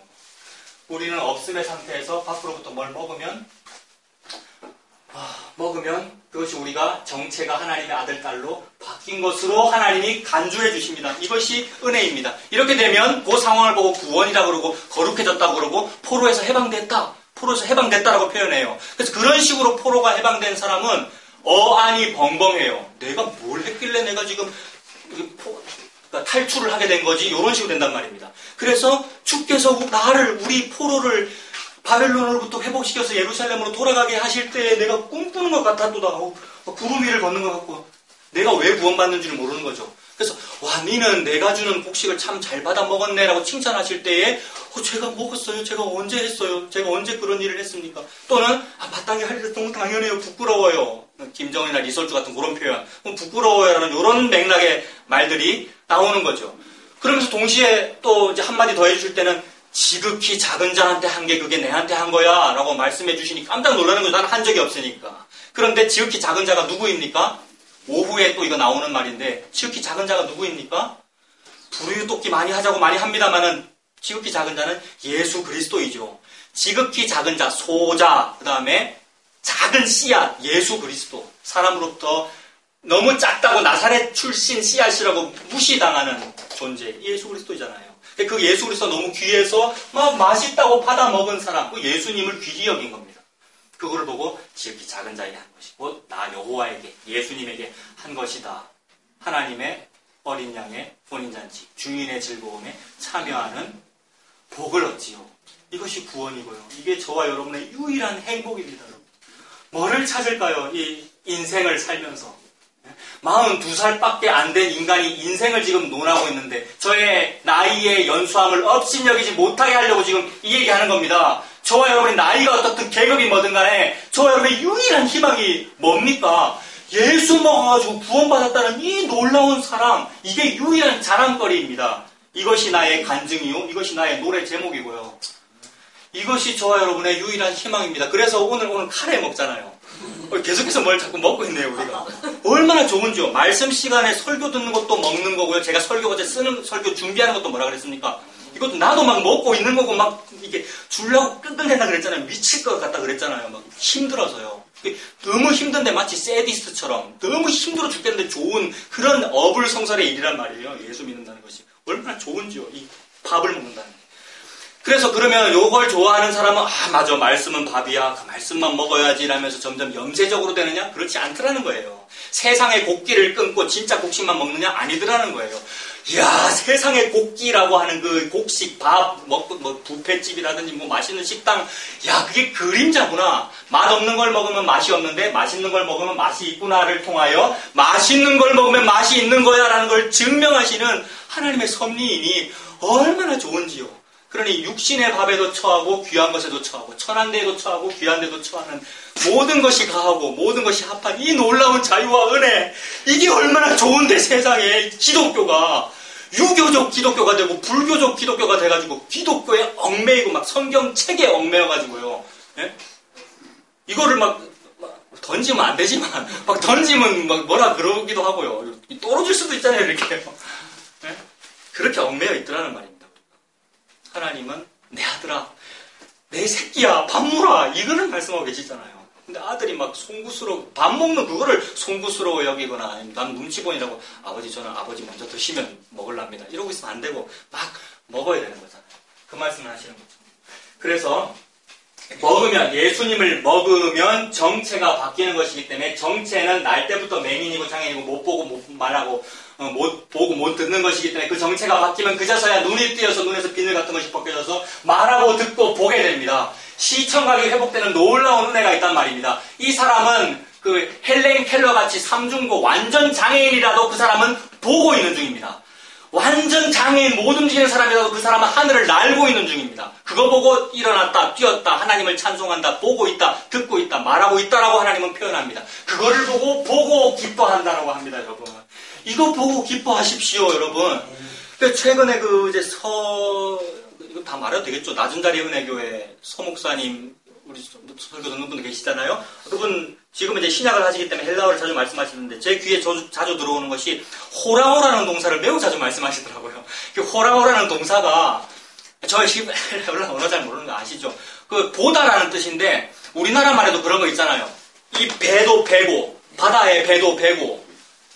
우리는 없음의 상태에서 밖으로부터 뭘 먹으면 그것이 우리가 정체가 하나님의 아들, 딸로 바뀐 것으로 하나님이 간주해 주십니다. 이것이 은혜입니다. 이렇게 되면 그 상황을 보고 구원이라고 그러고 거룩해졌다고 그러고 포로에서 해방됐다라고 표현해요. 그래서 그런 식으로 포로가 해방된 사람은 어안이 벙벙해요. 내가 뭘 했길래 내가 지금 탈출을 하게 된 거지? 이런 식으로 된단 말입니다. 그래서 주께서 우리 포로를 바벨론으로부터 회복시켜서 예루살렘으로 돌아가게 하실 때 내가 꿈꾸는 것 같았도다. 구름 위를 걷는 것 같고 내가 왜 구원받는 줄 모르는 거죠. 그래서 니는 내가 주는 곡식을 참 잘 받아 먹었네 라고 칭찬하실 때에 제가 먹었어요. 제가 언제 했어요. 제가 언제 그런 일을 했습니까? 또는 마땅히 할 일 너무 당연해요. 부끄러워요. 김정은이나 리설주 같은 그런 표현. 부끄러워요 라는 이런 맥락의 말들이 나오는 거죠. 그러면서 동시에 또 이제 한마디 더 해주실 때는 지극히 작은 자한테 한 게 그게 내한테 한 거야 라고 말씀해 주시니 깜짝 놀라는 거죠. 나는 한 적이 없으니까. 그런데 지극히 작은 자가 누구입니까? 오후에 또 이거 나오는 말인데 지극히 작은 자가 누구입니까? 부르유독기 많이 하자고 많이 합니다만은 지극히 작은 자는 예수 그리스도이죠. 지극히 작은 자, 소자, 그 다음에 작은 씨앗, 예수 그리스도. 사람으로부터 너무 작다고 나사렛 출신 씨앗이라고 무시당하는 존재, 예수 그리스도잖아요. 그 예수 그리스도 너무 귀해서 막 맛있다고 받아 먹은 사람, 그 예수님을 귀히 여긴 겁니다. 그거를 보고 지극히 작은 자에게 한 것이고 나 여호와에게, 예수님에게 한 것이다. 하나님의 어린 양의 혼인잔치, 주인의 즐거움에 참여하는 복을 얻지요. 이것이 구원이고요. 이게 저와 여러분의 유일한 행복입니다. 뭐를 찾을까요? 이 인생을 살면서. 42살밖에 안 된 인간이 인생을 지금 논하고 있는데 저의 나이의 연수함을 업신여기지 못하게 하려고 지금 이 얘기하는 겁니다. 저와 여러분의 나이가 어떻든 계급이 뭐든 간에 저와 여러분의 유일한 희망이 뭡니까? 예수 먹어가지고 구원받았다는 이 놀라운 사랑, 이게 유일한 자랑거리입니다. 이것이 나의 간증이요, 이것이 나의 노래 제목이고요. 이것이 저와 여러분의 유일한 희망입니다. 그래서 오늘 카레 먹잖아요. 계속해서 뭘 자꾸 먹고 있네요, 우리가. 얼마나 좋은지요. 말씀 시간에 설교 듣는 것도 먹는 거고요. 제가 어제 쓰는 설교 준비하는 것도 뭐라 그랬습니까? 이것도 나도 막 먹고 있는 거고 막 이게 주려고 끙끙댄다 그랬잖아요. 미칠 것 같다 그랬잖아요. 막 힘들어서요. 너무 힘든데 마치 세디스트처럼 너무 힘들어 죽겠는데 좋은 그런 어불성설의 일이란 말이에요. 예수 믿는다는 것이. 얼마나 좋은지요. 이 밥을 먹는다는 게. 그래서 그러면 요걸 좋아하는 사람은 맞아, 말씀은 밥이야, 그 말씀만 먹어야지 라면서 점점 염세적으로 되느냐? 그렇지 않더라는 거예요. 세상의 곡기를 끊고 진짜 곡식만 먹느냐? 아니더라는 거예요. 이야, 세상의 곡기라고 하는 그 곡식, 밥, 뷔페집이라든지 맛있는 식당, 야, 그게 그림자구나. 맛없는 걸 먹으면 맛이 없는데 맛있는 걸 먹으면 맛이 있구나를 통하여 맛있는 걸 먹으면 맛이 있는 거야 라는 걸 증명하시는 하나님의 섭리이니 얼마나 좋은지요. 그러니 육신의 밥에도 처하고 귀한 것에도 처하고 천한 데에도 처하고 귀한 데도 처하는 모든 것이 가하고 모든 것이 합한 이 놀라운 자유와 은혜, 이게 얼마나 좋은데 세상에 기독교가 유교적 기독교가 되고 불교적 기독교가 돼가지고 기독교에 얽매이고 막 성경책에 얽매여가지고요. 예? 이거를 막 던지면 안 되지만 막 던지면 막 뭐라 그러기도 하고요. 떨어질 수도 있잖아요, 이렇게. 예? 그렇게 얽매여 있더라는 말입니다. 하나님은 내 아들아, 내 새끼야, 밥 물어, 이거는 말씀하고 계시잖아요. 근데 아들이 막 송구스러워, 밥 먹는 그거를 송구스러워 여기거나 아니면 난 눈치 보이라고 아버지 저는 아버지 먼저 드시면 먹으랍니다. 이러고 있으면 안 되고 막 먹어야 되는 거잖아요. 그 말씀을 하시는 거죠. 그래서 예수님을 먹으면 정체가 바뀌는 것이기 때문에 정체는 날 때부터 맹인이고 장애인이고 못 보고 못 말하고 못 보고 못 듣는 것이기 때문에 그 정체가 바뀌면 그저서야 눈이 띄어서 눈에서 비늘 같은 것이 벗겨져서 말하고 듣고 보게 됩니다. 시청각이 회복되는 놀라운 은혜가 있단 말입니다. 이 사람은 그 헬렌 켈러 같이 삼중고 완전 장애인이라도 그 사람은 보고 있는 중입니다. 완전 장애인 못 움직이는 사람이라도 그 사람은 하늘을 날고 있는 중입니다. 그거 보고 일어났다, 뛰었다, 하나님을 찬송한다, 보고 있다, 듣고 있다, 말하고 있다라고 하나님은 표현합니다. 그거를 보고 기뻐한다라고 합니다, 여러분. 이거 보고 기뻐하십시오, 여러분. 최근에 이거 다 말해도 되겠죠? 낮은 자리 은혜교회 서목사님, 우리 설교 듣는 분들 계시잖아요? 그분, 지금 이제 신약을 하시기 때문에 헬라어를 자주 말씀하시는데, 제 귀에 자주 들어오는 것이, 호라오라는 동사를 매우 자주 말씀하시더라고요. 그 호라오라는 동사가, 저희 언어 잘 모르는 거 아시죠? 보다라는 뜻인데, 우리나라 말에도 그런 거 있잖아요. 이 배도 배고, 바다의 배도 배고,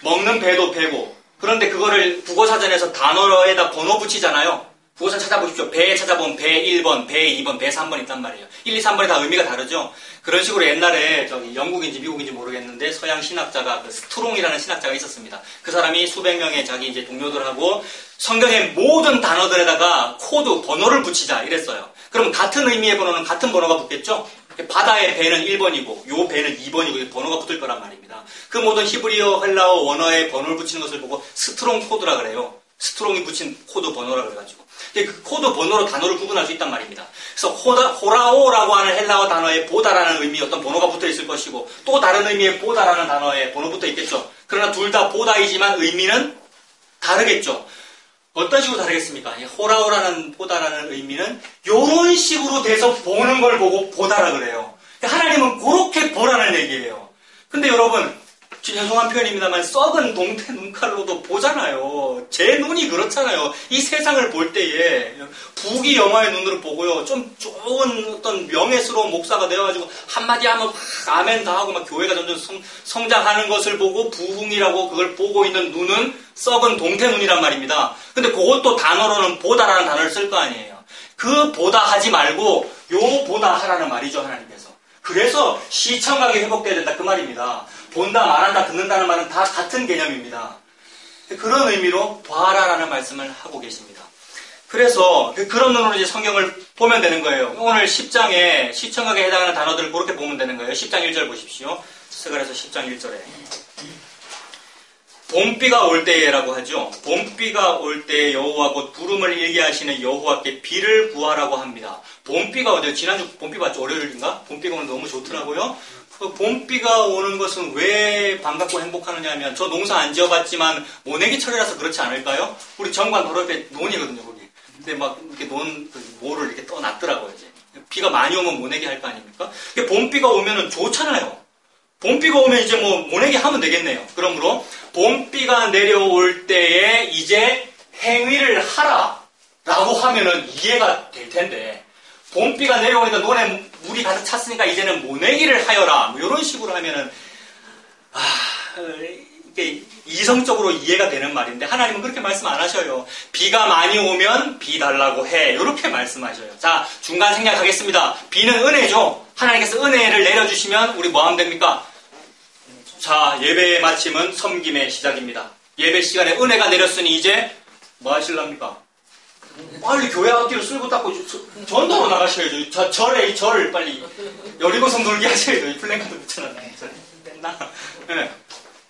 먹는 배도 배고, 그런데 그거를 국어사전에서 단어에다 번호 붙이잖아요. 국어사전 찾아보십시오. 배 찾아보면 배 1번, 배 2번, 배 3번 있단 말이에요. 1, 2, 3번이 다 의미가 다르죠. 그런 식으로 옛날에 영국인지 미국인지 모르겠는데 서양 신학자가 스트롱이라는 신학자가 있었습니다. 그 사람이 수백 명의 자기 이제 동료들하고 성경의 모든 단어들에다가 코드, 번호를 붙이자 이랬어요. 그럼 같은 의미의 번호는 같은 번호가 붙겠죠? 바다의 배는 1번이고 요 배는 2번이고 번호가 붙을 거란 말입니다. 그 모든 히브리어, 헬라어, 원어에 번호를 붙이는 것을 보고 스트롱 코드라 그래요. 스트롱이 붙인 코드 번호라 그래가지고. 그 코드 번호로 단어를 구분할 수 있단 말입니다. 그래서 호라오라고 하는 헬라어 단어에 보다라는 의미의 어떤 번호가 붙어 있을 것이고 또 다른 의미의 보다라는 단어에 번호 붙어 있겠죠. 그러나 둘 다 보다이지만 의미는 다르겠죠. 어떤 식으로 다르겠습니까? 호라오라는 보다라는 의미는 이런 식으로 돼서 보는 걸 보고 보다라 그래요. 하나님은 그렇게 보라는 얘기예요. 근데 여러분, 죄송한 표현입니다만 썩은 동태 눈칼로도 보잖아요. 제 눈이 그렇잖아요. 이 세상을 볼 때에 부귀 영화의 눈으로 보고요. 좀 좋은 어떤 명예스러운 목사가 되어가지고 한마디 하면 막 아멘 다 하고 막 교회가 점점 성장하는 것을 보고 부흥이라고 그걸 보고 있는 눈은 썩은 동태 눈이란 말입니다. 근데 그것도 단어로는 보다라는 단어를 쓸 거 아니에요. 그 보다 하지 말고 요 보다 하라는 말이죠, 하나님께서. 그래서 시청각이 회복돼야 된다 그 말입니다. 본다, 말한다, 듣는다는 말은 다 같은 개념입니다. 그런 의미로 봐라라는 말씀을 하고 계십니다. 그래서 그런 눈으로 이제 성경을 보면 되는 거예요. 오늘 10장에 시청각에 해당하는 단어들을 그렇게 보면 되는 거예요. 10장 1절 보십시오. 스가랴서 10장 1절에 봄비가 올 때에라고 하죠. 봄비가 올 때에 여호와 곧 구름을 일게 하시는 여호와께 비를 구하라고 합니다. 봄비가 어제 지난주 봄비 봤죠? 월요일인가? 봄비가 오늘 너무 좋더라고요. 그 봄비가 오는 것은 왜 반갑고 행복하느냐 하면 저 농사 안 지어봤지만 모내기철이라서 그렇지 않을까요? 우리 정관 바로 옆에 논이거든요, 거기. 근데 막 이렇게 모를 이렇게 떠놨더라고요, 이제. 비가 많이 오면 모내기 할 거 아닙니까? 봄비가 오면은 좋잖아요. 봄비가 오면 이제 모내기 하면 되겠네요. 그러므로 봄비가 내려올 때에 이제 행위를 하라 라고 하면은 이해가 될 텐데 봄비가 내려오니까 논에 물이 가득 찼으니까 이제는 모내기를 하여라 이런 식으로 하면은 이게 이성적으로 이해가 되는 말인데 하나님은 그렇게 말씀 안 하셔요. 비가 많이 오면 비 달라고 해 이렇게 말씀하셔요. 자, 중간 생략하겠습니다. 비는 은혜죠. 하나님께서 은혜를 내려주시면 우리 뭐 하면 됩니까? 자, 예배의 마침은 섬김의 시작입니다. 예배 시간에 은혜가 내렸으니 이제 뭐 하실랍니까? 빨리 교회 앞뒤로 쓸고 닦고 전도로 나가셔야죠. 절 빨리 여리고성 돌게 하셔야죠. 플랜카드 붙여놨네. 네.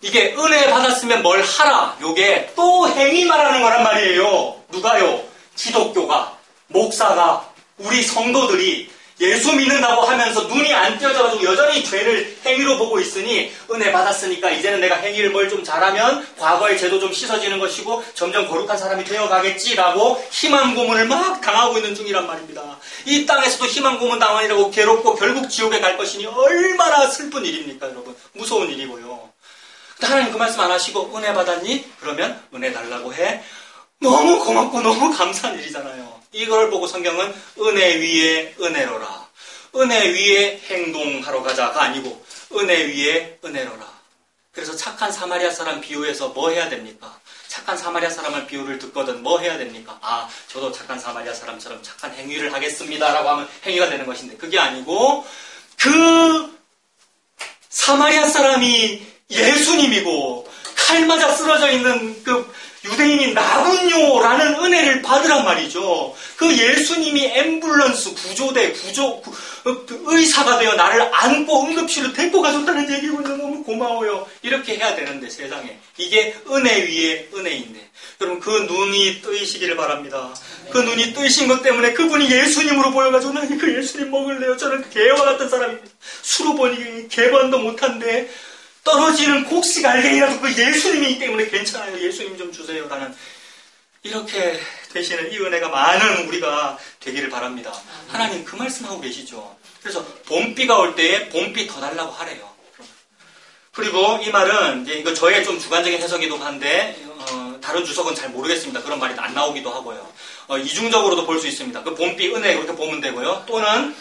이게 은혜 받았으면 뭘 하라. 요게 또 행위 말하는 거란 말이에요. 누가요? 기독교가, 목사가, 우리 성도들이 예수 믿는다고 하면서 눈이 안 띄어져가지고 여전히 죄를 행위로 보고 있으니 은혜 받았으니까 이제는 내가 행위를 뭘 좀 잘하면 과거의 죄도 좀 씻어지는 것이고 점점 거룩한 사람이 되어가겠지라고 희망 고문을 막 당하고 있는 중이란 말입니다. 이 땅에서도 희망 고문 당하니라고 괴롭고 결국 지옥에 갈 것이니 얼마나 슬픈 일입니까, 여러분. 무서운 일이고요. 하나님 그 말씀 안 하시고 은혜 받았니? 그러면 은혜 달라고 해. 너무 고맙고 너무 감사한 일이잖아요. 이걸 보고 성경은 은혜 위에 은혜로라. 은혜 위에 행동하러 가자가 아니고 은혜 위에 은혜로라. 그래서 착한 사마리아 사람 비유에서 뭐 해야 됩니까? 착한 사마리아 사람을 비유를 듣거든 뭐 해야 됩니까? 아, 저도 착한 사마리아 사람처럼 착한 행위를 하겠습니다 라고 하면 행위가 되는 것인데 그게 아니고 그 사마리아 사람이 예수님이고 칼 맞아 쓰러져 있는 그 유대인이 나군요라는 은혜를 받으란 말이죠. 그 예수님이 앰뷸런스 구조대 의사가 되어 나를 안고 응급실로 데리고 가줬다는 얘기군요. 너무 고마워요. 이렇게 해야 되는데 세상에 이게 은혜 위에 은혜인데 여러분 그 눈이 뜨이시기를 바랍니다. 그 눈이 뜨이신 것 때문에 그분이 예수님으로 보여가지고 나는 그 예수님 먹을래요. 저는 개와 같은 사람입니다. 수로보니 개반도 못한데 떨어지는 곡식 알갱이라도 그 예수님이기 때문에 괜찮아요. 예수님 좀 주세요라는 이렇게 되시는 이 은혜가 많은 우리가 되기를 바랍니다. 하나님 그 말씀하고 계시죠. 그래서 봄비가 올 때에 봄비 더 달라고 하래요. 그리고 이 말은 이제 이거 저의 좀 주관적인 해석이기도 한데 다른 주석은 잘 모르겠습니다. 그런 말이 안 나오기도 하고요. 이중적으로도 볼 수 있습니다. 그 봄비 은혜 그렇게 보면 되고요. 또는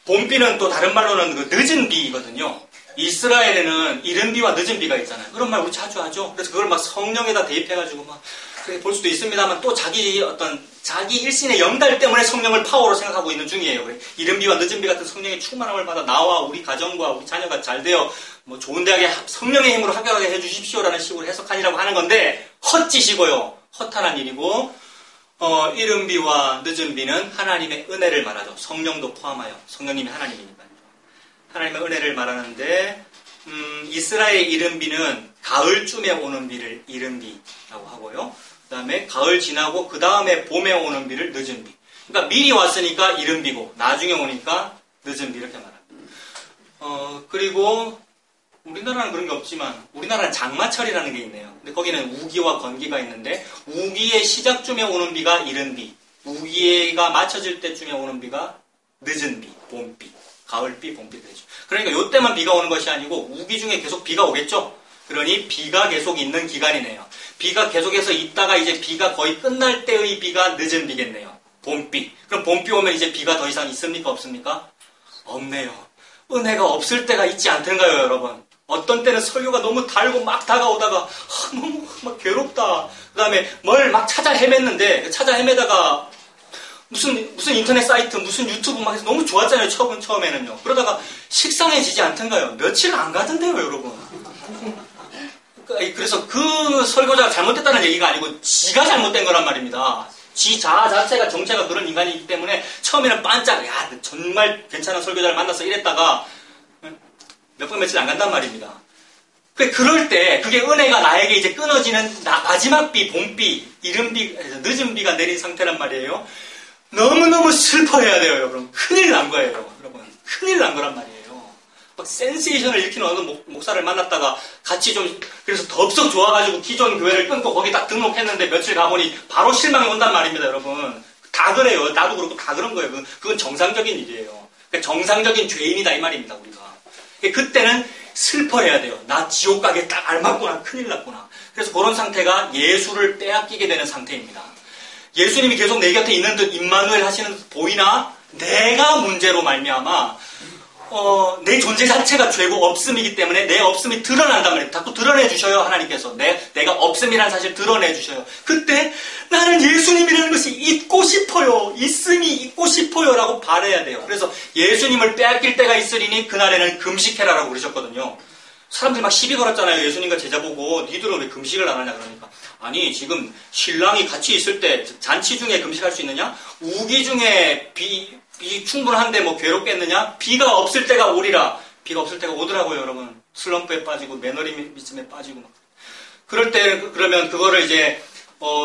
봄비는 또 다른 말로는 그 늦은 비거든요. 이스라엘에는 이른 비와 늦은 비가 있잖아요. 그런 말 우리 자주 하죠. 그래서 그걸 막 성령에다 대입해가지고 막 그렇게 볼 수도 있습니다만 또 자기 일신의 영달 때문에 성령을 파워로 생각하고 있는 중이에요. 이른 비와 늦은 비 같은 성령의 충만함을 받아 나와 우리 가정과 우리 자녀가 잘 되어 뭐 좋은 대학에 성령의 힘으로 합격하게 해주십시오라는 식으로 해석하니라고 하는 건데 헛짓이고요. 허탄한 일이고 이른 비와 늦은 비는 하나님의 은혜를 말하죠. 성령도 포함하여 성령님이 하나님이니까요. 하나님의 은혜를 말하는데 이스라엘의 이른 비는 가을쯤에 오는 비를 이른 비라고 하고요. 그 다음에 가을 지나고 그 다음에 봄에 오는 비를 늦은 비. 그러니까 미리 왔으니까 이른 비고 나중에 오니까 늦은 비 이렇게 말합니다. 그리고 우리나라는 그런 게 없지만 우리나라는 장마철이라는 게 있네요. 근데 거기는 우기와 건기가 있는데 우기의 시작쯤에 오는 비가 이른 비, 우기가 맞춰질 때쯤에 오는 비가 늦은 비, 봄비, 가을비, 봄비 되죠. 그러니까 이때만 비가 오는 것이 아니고 우기 중에 계속 비가 오겠죠. 그러니 비가 계속 있는 기간이네요. 비가 계속해서 있다가 이제 비가 거의 끝날 때의 비가 늦은 비겠네요. 봄비. 그럼 봄비 오면 이제 비가 더 이상 있습니까? 없습니까? 없네요. 은혜가 없을 때가 있지 않던가요, 여러분? 어떤 때는 설교가 너무 달고 막 다가오다가 너무 막 괴롭다. 그 다음에 뭘 막 찾아 헤맸는데 찾아 헤매다가 무슨 인터넷 사이트, 무슨 유튜브 막 해서 너무 좋았잖아요, 처음에는요. 그러다가 식상해지지 않던가요? 며칠 안 가던데요, 여러분. 그래서 그 설교자가 잘못됐다는 얘기가 아니고 지가 잘못된 거란 말입니다. 지 자아 자체가 정체가 그런 인간이기 때문에 처음에는 반짝, 야, 정말 괜찮은 설교자를 만나서 이랬다가 몇 번 며칠 안 간단 말입니다. 그럴 때 그게 은혜가 나에게 이제 끊어지는 마지막 비, 봄비, 이른 비, 늦은 비가 내린 상태란 말이에요. 너무너무 슬퍼해야 돼요, 여러분. 큰일 난 거예요, 여러분. 큰일 난 거란 말이에요. 막 센세이션을 일으키는 어느 목사를 만났다가 같이 좀 그래서 덥석 좋아가지고 기존 교회를 끊고 거기 딱 등록했는데 며칠 가보니 바로 실망이 온단 말입니다, 여러분. 다 그래요. 나도 그렇고 다 그런 거예요. 그건 정상적인 일이에요. 정상적인 죄인이다 이 말입니다, 우리가. 그때는 슬퍼해야 돼요. 나 지옥 가게 딱 알맞구나. 큰일 났구나. 그래서 그런 상태가 예수를 빼앗기게 되는 상태입니다. 예수님이 계속 내 곁에 있는 듯 임마누엘 하시는 듯 보이나 내가 문제로 말미암아 내 존재 자체가 죄고 없음이기 때문에 내 없음이 드러난단 말이에요. 자꾸 드러내 주셔요, 하나님께서. 내가 없음이라는 사실 드러내 주셔요. 그때 나는 예수님이라는 것이 있고 싶어요. 있음이 있고 싶어요. 라고 바라야 돼요. 그래서 예수님을 빼앗길 때가 있으리니 그날에는 금식해라라고 그러셨거든요. 사람들이 막 시비 걸었잖아요. 예수님과 제자 보고 니들은 왜 금식을 안 하냐 그러니까. 아니 지금 신랑이 같이 있을 때 잔치 중에 금식할 수 있느냐? 우기 중에 비 충분한데 뭐 괴롭겠느냐? 비가 없을 때가 오리라. 비가 없을 때가 오더라고요, 여러분. 슬럼프에 빠지고 매너리즘에 빠지고 막. 그럴 때 그러면 그거를 이제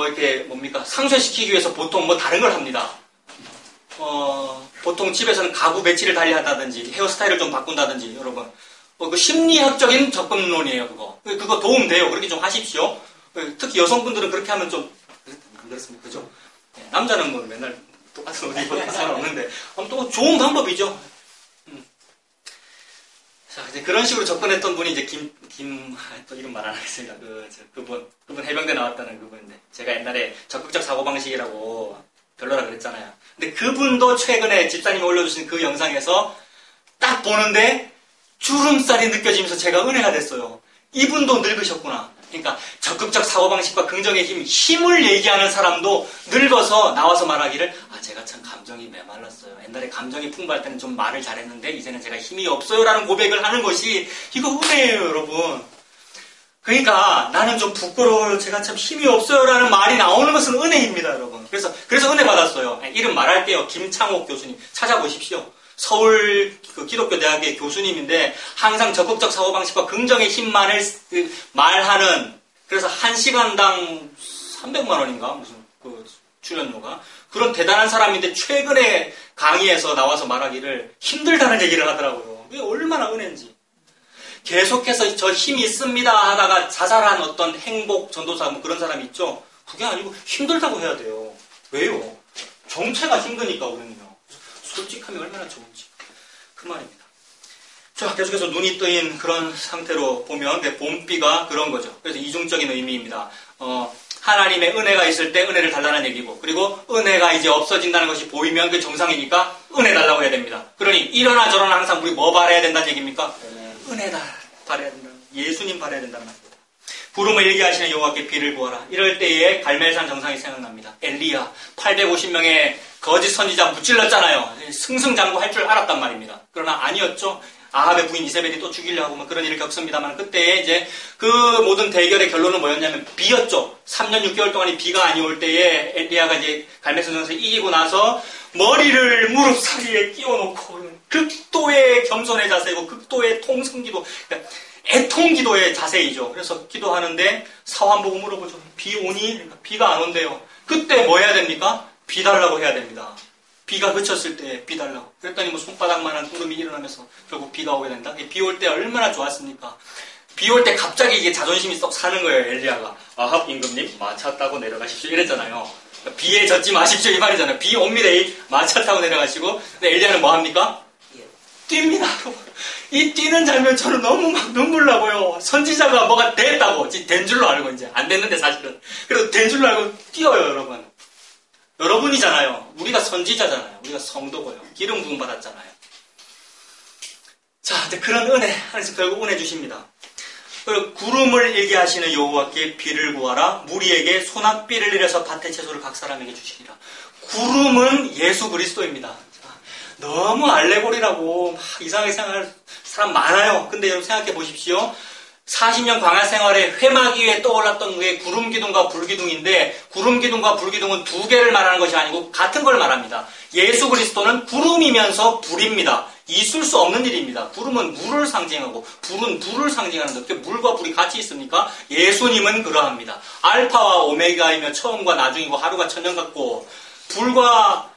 이렇게 뭡니까? 상쇄시키기 위해서 보통 뭐 다른 걸 합니다. 보통 집에서는 가구 배치를 달리한다든지 헤어스타일을 좀 바꾼다든지 여러분. 그 심리학적인 접근론이에요, 그거. 그거 도움 돼요. 그렇게 좀 하십시오. 특히 여성분들은 그렇게 하면 좀 안 그렇습니까? 그죠? 남자는 뭐 맨날 똑같은 옷 입어도 상관없는데 또 좋은 방법이죠. 자, 이제 그런 식으로 접근했던 분이 이제 또 이름 말 안 하겠습니다. 그분 해병대 나왔다는 그분인데 제가 옛날에 적극적 사고방식이라고 별로라 그랬잖아요. 근데 그분도 최근에 집사님이 올려주신 그 영상에서 딱 보는데 주름살이 느껴지면서 제가 은혜가 됐어요. 이분도 늙으셨구나. 그러니까 적극적 사고방식과 긍정의 힘을 얘기하는 사람도 늙어서 나와서 말하기를 제가 참 감정이 메말랐어요. 옛날에 감정이 풍부할 때는 좀 말을 잘했는데 이제는 제가 힘이 없어요 라는 고백을 하는 것이 이거 은혜예요, 여러분. 그러니까 나는 좀 부끄러워요. 제가 참 힘이 없어요. 라는 말이 나오는 것은 은혜입니다, 여러분. 그래서 은혜 받았어요. 이름 말할게요. 김창옥 교수님. 찾아보십시오. 서울 기독교 대학의 교수님인데 항상 적극적 사고방식과 긍정의 힘만을 말하는, 그래서 1시간당 300만 원인가? 무슨 출연료가. 그런 대단한 사람인데 최근에 강의에서 나와서 말하기를 힘들다는 얘기를 하더라고요. 이게 얼마나 은혜인지. 계속해서 저 힘이 있습니다 하다가 자살한 어떤 행복 전도사 뭐 그런 사람이 있죠. 그게 아니고 힘들다고 해야 돼요. 왜요? 정체가 힘드니까 우리는요. 솔직함이 얼마나 좋은지. 그 말입니다. 자, 계속해서 눈이 뜨인 그런 상태로 보면 봄비가 그런 거죠. 그래서 이중적인 의미입니다. 하나님의 은혜가 있을 때 은혜를 달라는 얘기고, 그리고 은혜가 이제 없어진다는 것이 보이면 그 정상이니까 은혜 달라고 해야 됩니다. 그러니 이러나 저러나 항상 우리 뭐 바라야 된다는 얘기입니까? 은혜다 바라야 된다. 예수님 바라야 된다는 말입니다. 부름을 일기하시는 여호와께 비를 구하라. 이럴 때에 갈멜산 정상이 생각납니다. 엘리야 850명의 거짓 선지자 무찔렀잖아요. 승승장구할 줄 알았단 말입니다. 그러나 아니었죠. 아합의 부인 이세벨이 또 죽이려고 하고 그런 일을 겪습니다만, 그때에 이제 그 모든 대결의 결론은 뭐였냐면 비였죠. 3년 6개월 동안이 비가 아니 올 때에 엘리야가 이제 갈멜산 정상에서 이기고 나서 머리를 무릎 사이에 끼워놓고 극도의 겸손의 자세고 극도의 통성기도, 그러니까 애통기도의 자세이죠. 그래서 기도하는데 사환 보고 물어보죠. 비 오니? 그러니까 비가 안 온대요. 그때 뭐 해야 됩니까? 비 달라고 해야 됩니다. 비가 그쳤을 때 비 달라고. 그랬더니 뭐 손바닥만한 구름이 일어나면서 결국 비가 오게 된다. 비 올 때 얼마나 좋았습니까? 비 올 때 갑자기 이게 자존심이 쏙 사는 거예요, 엘리야가. 아합 임금님, 마차 타고 내려가십시오. 이랬잖아요. 비에 젖지 마십시오. 이 말이잖아요. 비 옵니다. 마차 타고 내려가시고. 근데 엘리야는 뭐 합니까? 뜁니다. 이 뛰는 장면 저는 너무 막 눈물 나고요. 선지자가 뭐가 됐다고. 된 줄로 알고 이제. 안 됐는데 사실은. 그래도 된 줄로 알고 뛰어요, 여러분. 여러분이잖아요. 우리가 선지자잖아요. 우리가 성도고요. 기름 부음 받았잖아요. 자, 이제 그런 은혜. 하나님께서 결국 은혜 주십니다. 그리고 구름을 일게 하시는 여호와께 비를 구하라. 무리에게 소낙비를 내려서 밭의 채소를 각 사람에게 주시리라. 구름은 예수 그리스도입니다. 너무 알레고리라고 막 이상하게 생각할 사람 많아요. 근데 여러분 생각해 보십시오. 40년 광야 생활에 회막 위에 떠올랐던 게 구름기둥과 불기둥인데, 구름기둥과 불기둥은 두 개를 말하는 것이 아니고 같은 걸 말합니다. 예수 그리스도는 구름이면서 불입니다. 있을 수 없는 일입니다. 구름은 물을 상징하고 불은 불을 상징하는데 어떻게 물과 불이 같이 있습니까? 예수님은 그러합니다. 알파와 오메가이며 처음과 나중이고 하루가 천년 같고, 불과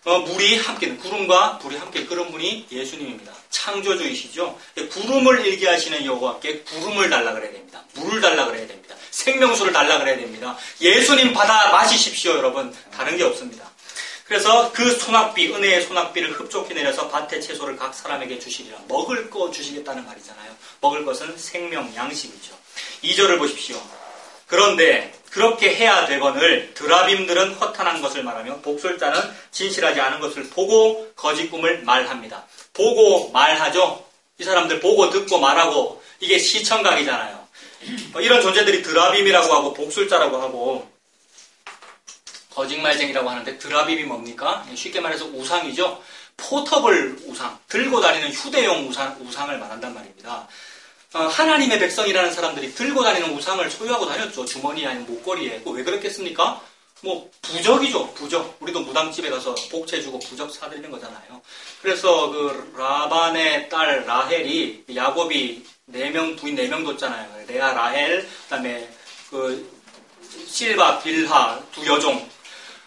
물이 함께, 구름과 불이 함께, 그런 분이 예수님입니다. 창조주이시죠. 구름을 일게 하시는 여호와께 구름을 달라 그래야 됩니다. 물을 달라 그래야 됩니다. 생명수를 달라 그래야 됩니다. 예수님 받아 마시십시오, 여러분. 다른 게 없습니다. 그래서 그 소낙비, 은혜의 소낙비를 흡족히 내려서 밭의 채소를 각 사람에게 주시리라. 먹을 거 주시겠다는 말이잖아요. 먹을 것은 생명, 양식이죠. 2절을 보십시오. 그런데 그렇게 해야 되거늘 드라빔들은 허탄한 것을 말하며 복술자는 진실하지 않은 것을 보고 거짓 꿈을 말합니다. 보고 말하죠. 이 사람들 보고 듣고 말하고, 이게 시청각이잖아요. 이런 존재들이 드라빔이라고 하고 복술자라고 하고 거짓말쟁이라고 하는데, 드라빔이 뭡니까? 쉽게 말해서 우상이죠. 포터블 우상, 들고 다니는 휴대용 우상을 말한단 말입니다. 하나님의 백성이라는 사람들이 들고 다니는 우상을 소유하고 다녔죠. 주머니에 아니면 목걸이에. 왜 그랬겠습니까? 뭐 부적이죠. 부적. 우리도 무당집에 가서 복채 주고 부적 사드리는 거잖아요. 그래서 그 라반의 딸 라헬이, 야곱이 4명, 부인 4명 뒀잖아요. 레아, 라헬, 그다음에 그 실바, 빌하 두 여종.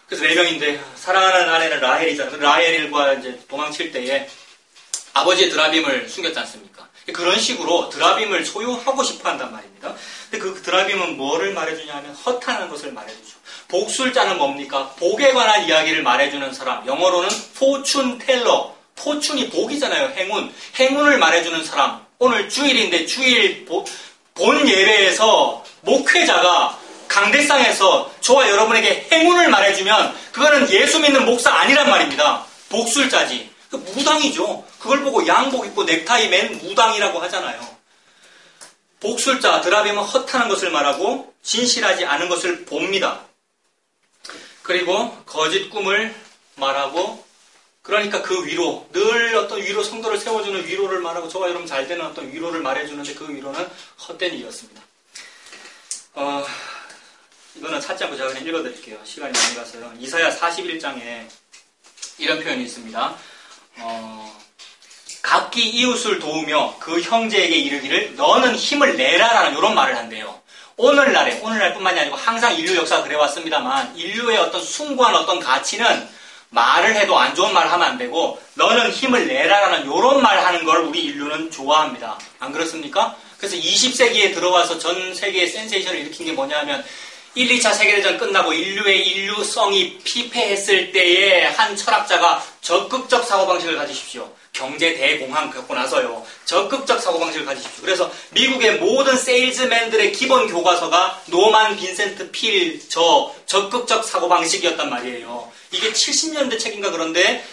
그래서 4명인데 사랑하는 아내는 라헬이잖아요. 라헬과 이제 도망칠 때에 아버지의 드라빔을 숨겼지 않습니까? 그런 식으로 드라빔을 소유하고 싶어 한단 말입니다. 근데 그 드라빔은 뭐를 말해주냐 하면 허탄한 것을 말해주죠. 복술자는 뭡니까? 복에 관한 이야기를 말해주는 사람. 영어로는 포춘 텔러. 포춘이 복이잖아요. 행운. 행운을 말해주는 사람. 오늘 주일인데 주일 본 예배에서 목회자가 강대상에서 저와 여러분에게 행운을 말해주면 그거는 예수 믿는 목사 아니란 말입니다. 복술자지. 무당이죠. 그걸 보고 양복 입고 넥타이 맨 무당이라고 하잖아요. 복술자, 드라빔은 허탄한 것을 말하고 진실하지 않은 것을 봅니다. 그리고 거짓 꿈을 말하고, 그러니까 그 위로, 늘 어떤 위로, 성도를 세워주는 위로를 말하고 저와 여러분 잘 되는 어떤 위로를 말해주는데 그 위로는 헛된 일이었습니다. 이거는 찾지 않고 제가 그냥 읽어드릴게요. 시간이 많이 가서요. 이사야 41장에 이런 표현이 있습니다. 각기 이웃을 도우며 그 형제에게 이르기를 너는 힘을 내라라는 이런 말을 한대요. 오늘날뿐만이 아니고 항상 인류 역사가 그래왔습니다만 인류의 어떤 숭고한 어떤 가치는 말을 해도 안 좋은 말을 하면 안 되고 너는 힘을 내라라는 이런 말 하는 걸 우리 인류는 좋아합니다. 안 그렇습니까? 그래서 20세기에 들어와서 전 세계에 센세이션을 일으킨 게 뭐냐 하면 1, 2차 세계대전 끝나고 인류의 인류성이 피폐했을 때에 한 철학자가 적극적 사고방식을 가지십시오. 경제 대공황 겪고 나서요. 적극적 사고방식을 가지십시오. 그래서 미국의 모든 세일즈맨들의 기본 교과서가 노만 빈센트 필 적극적 사고방식이었단 말이에요. 이게 70년대 책인가 그런데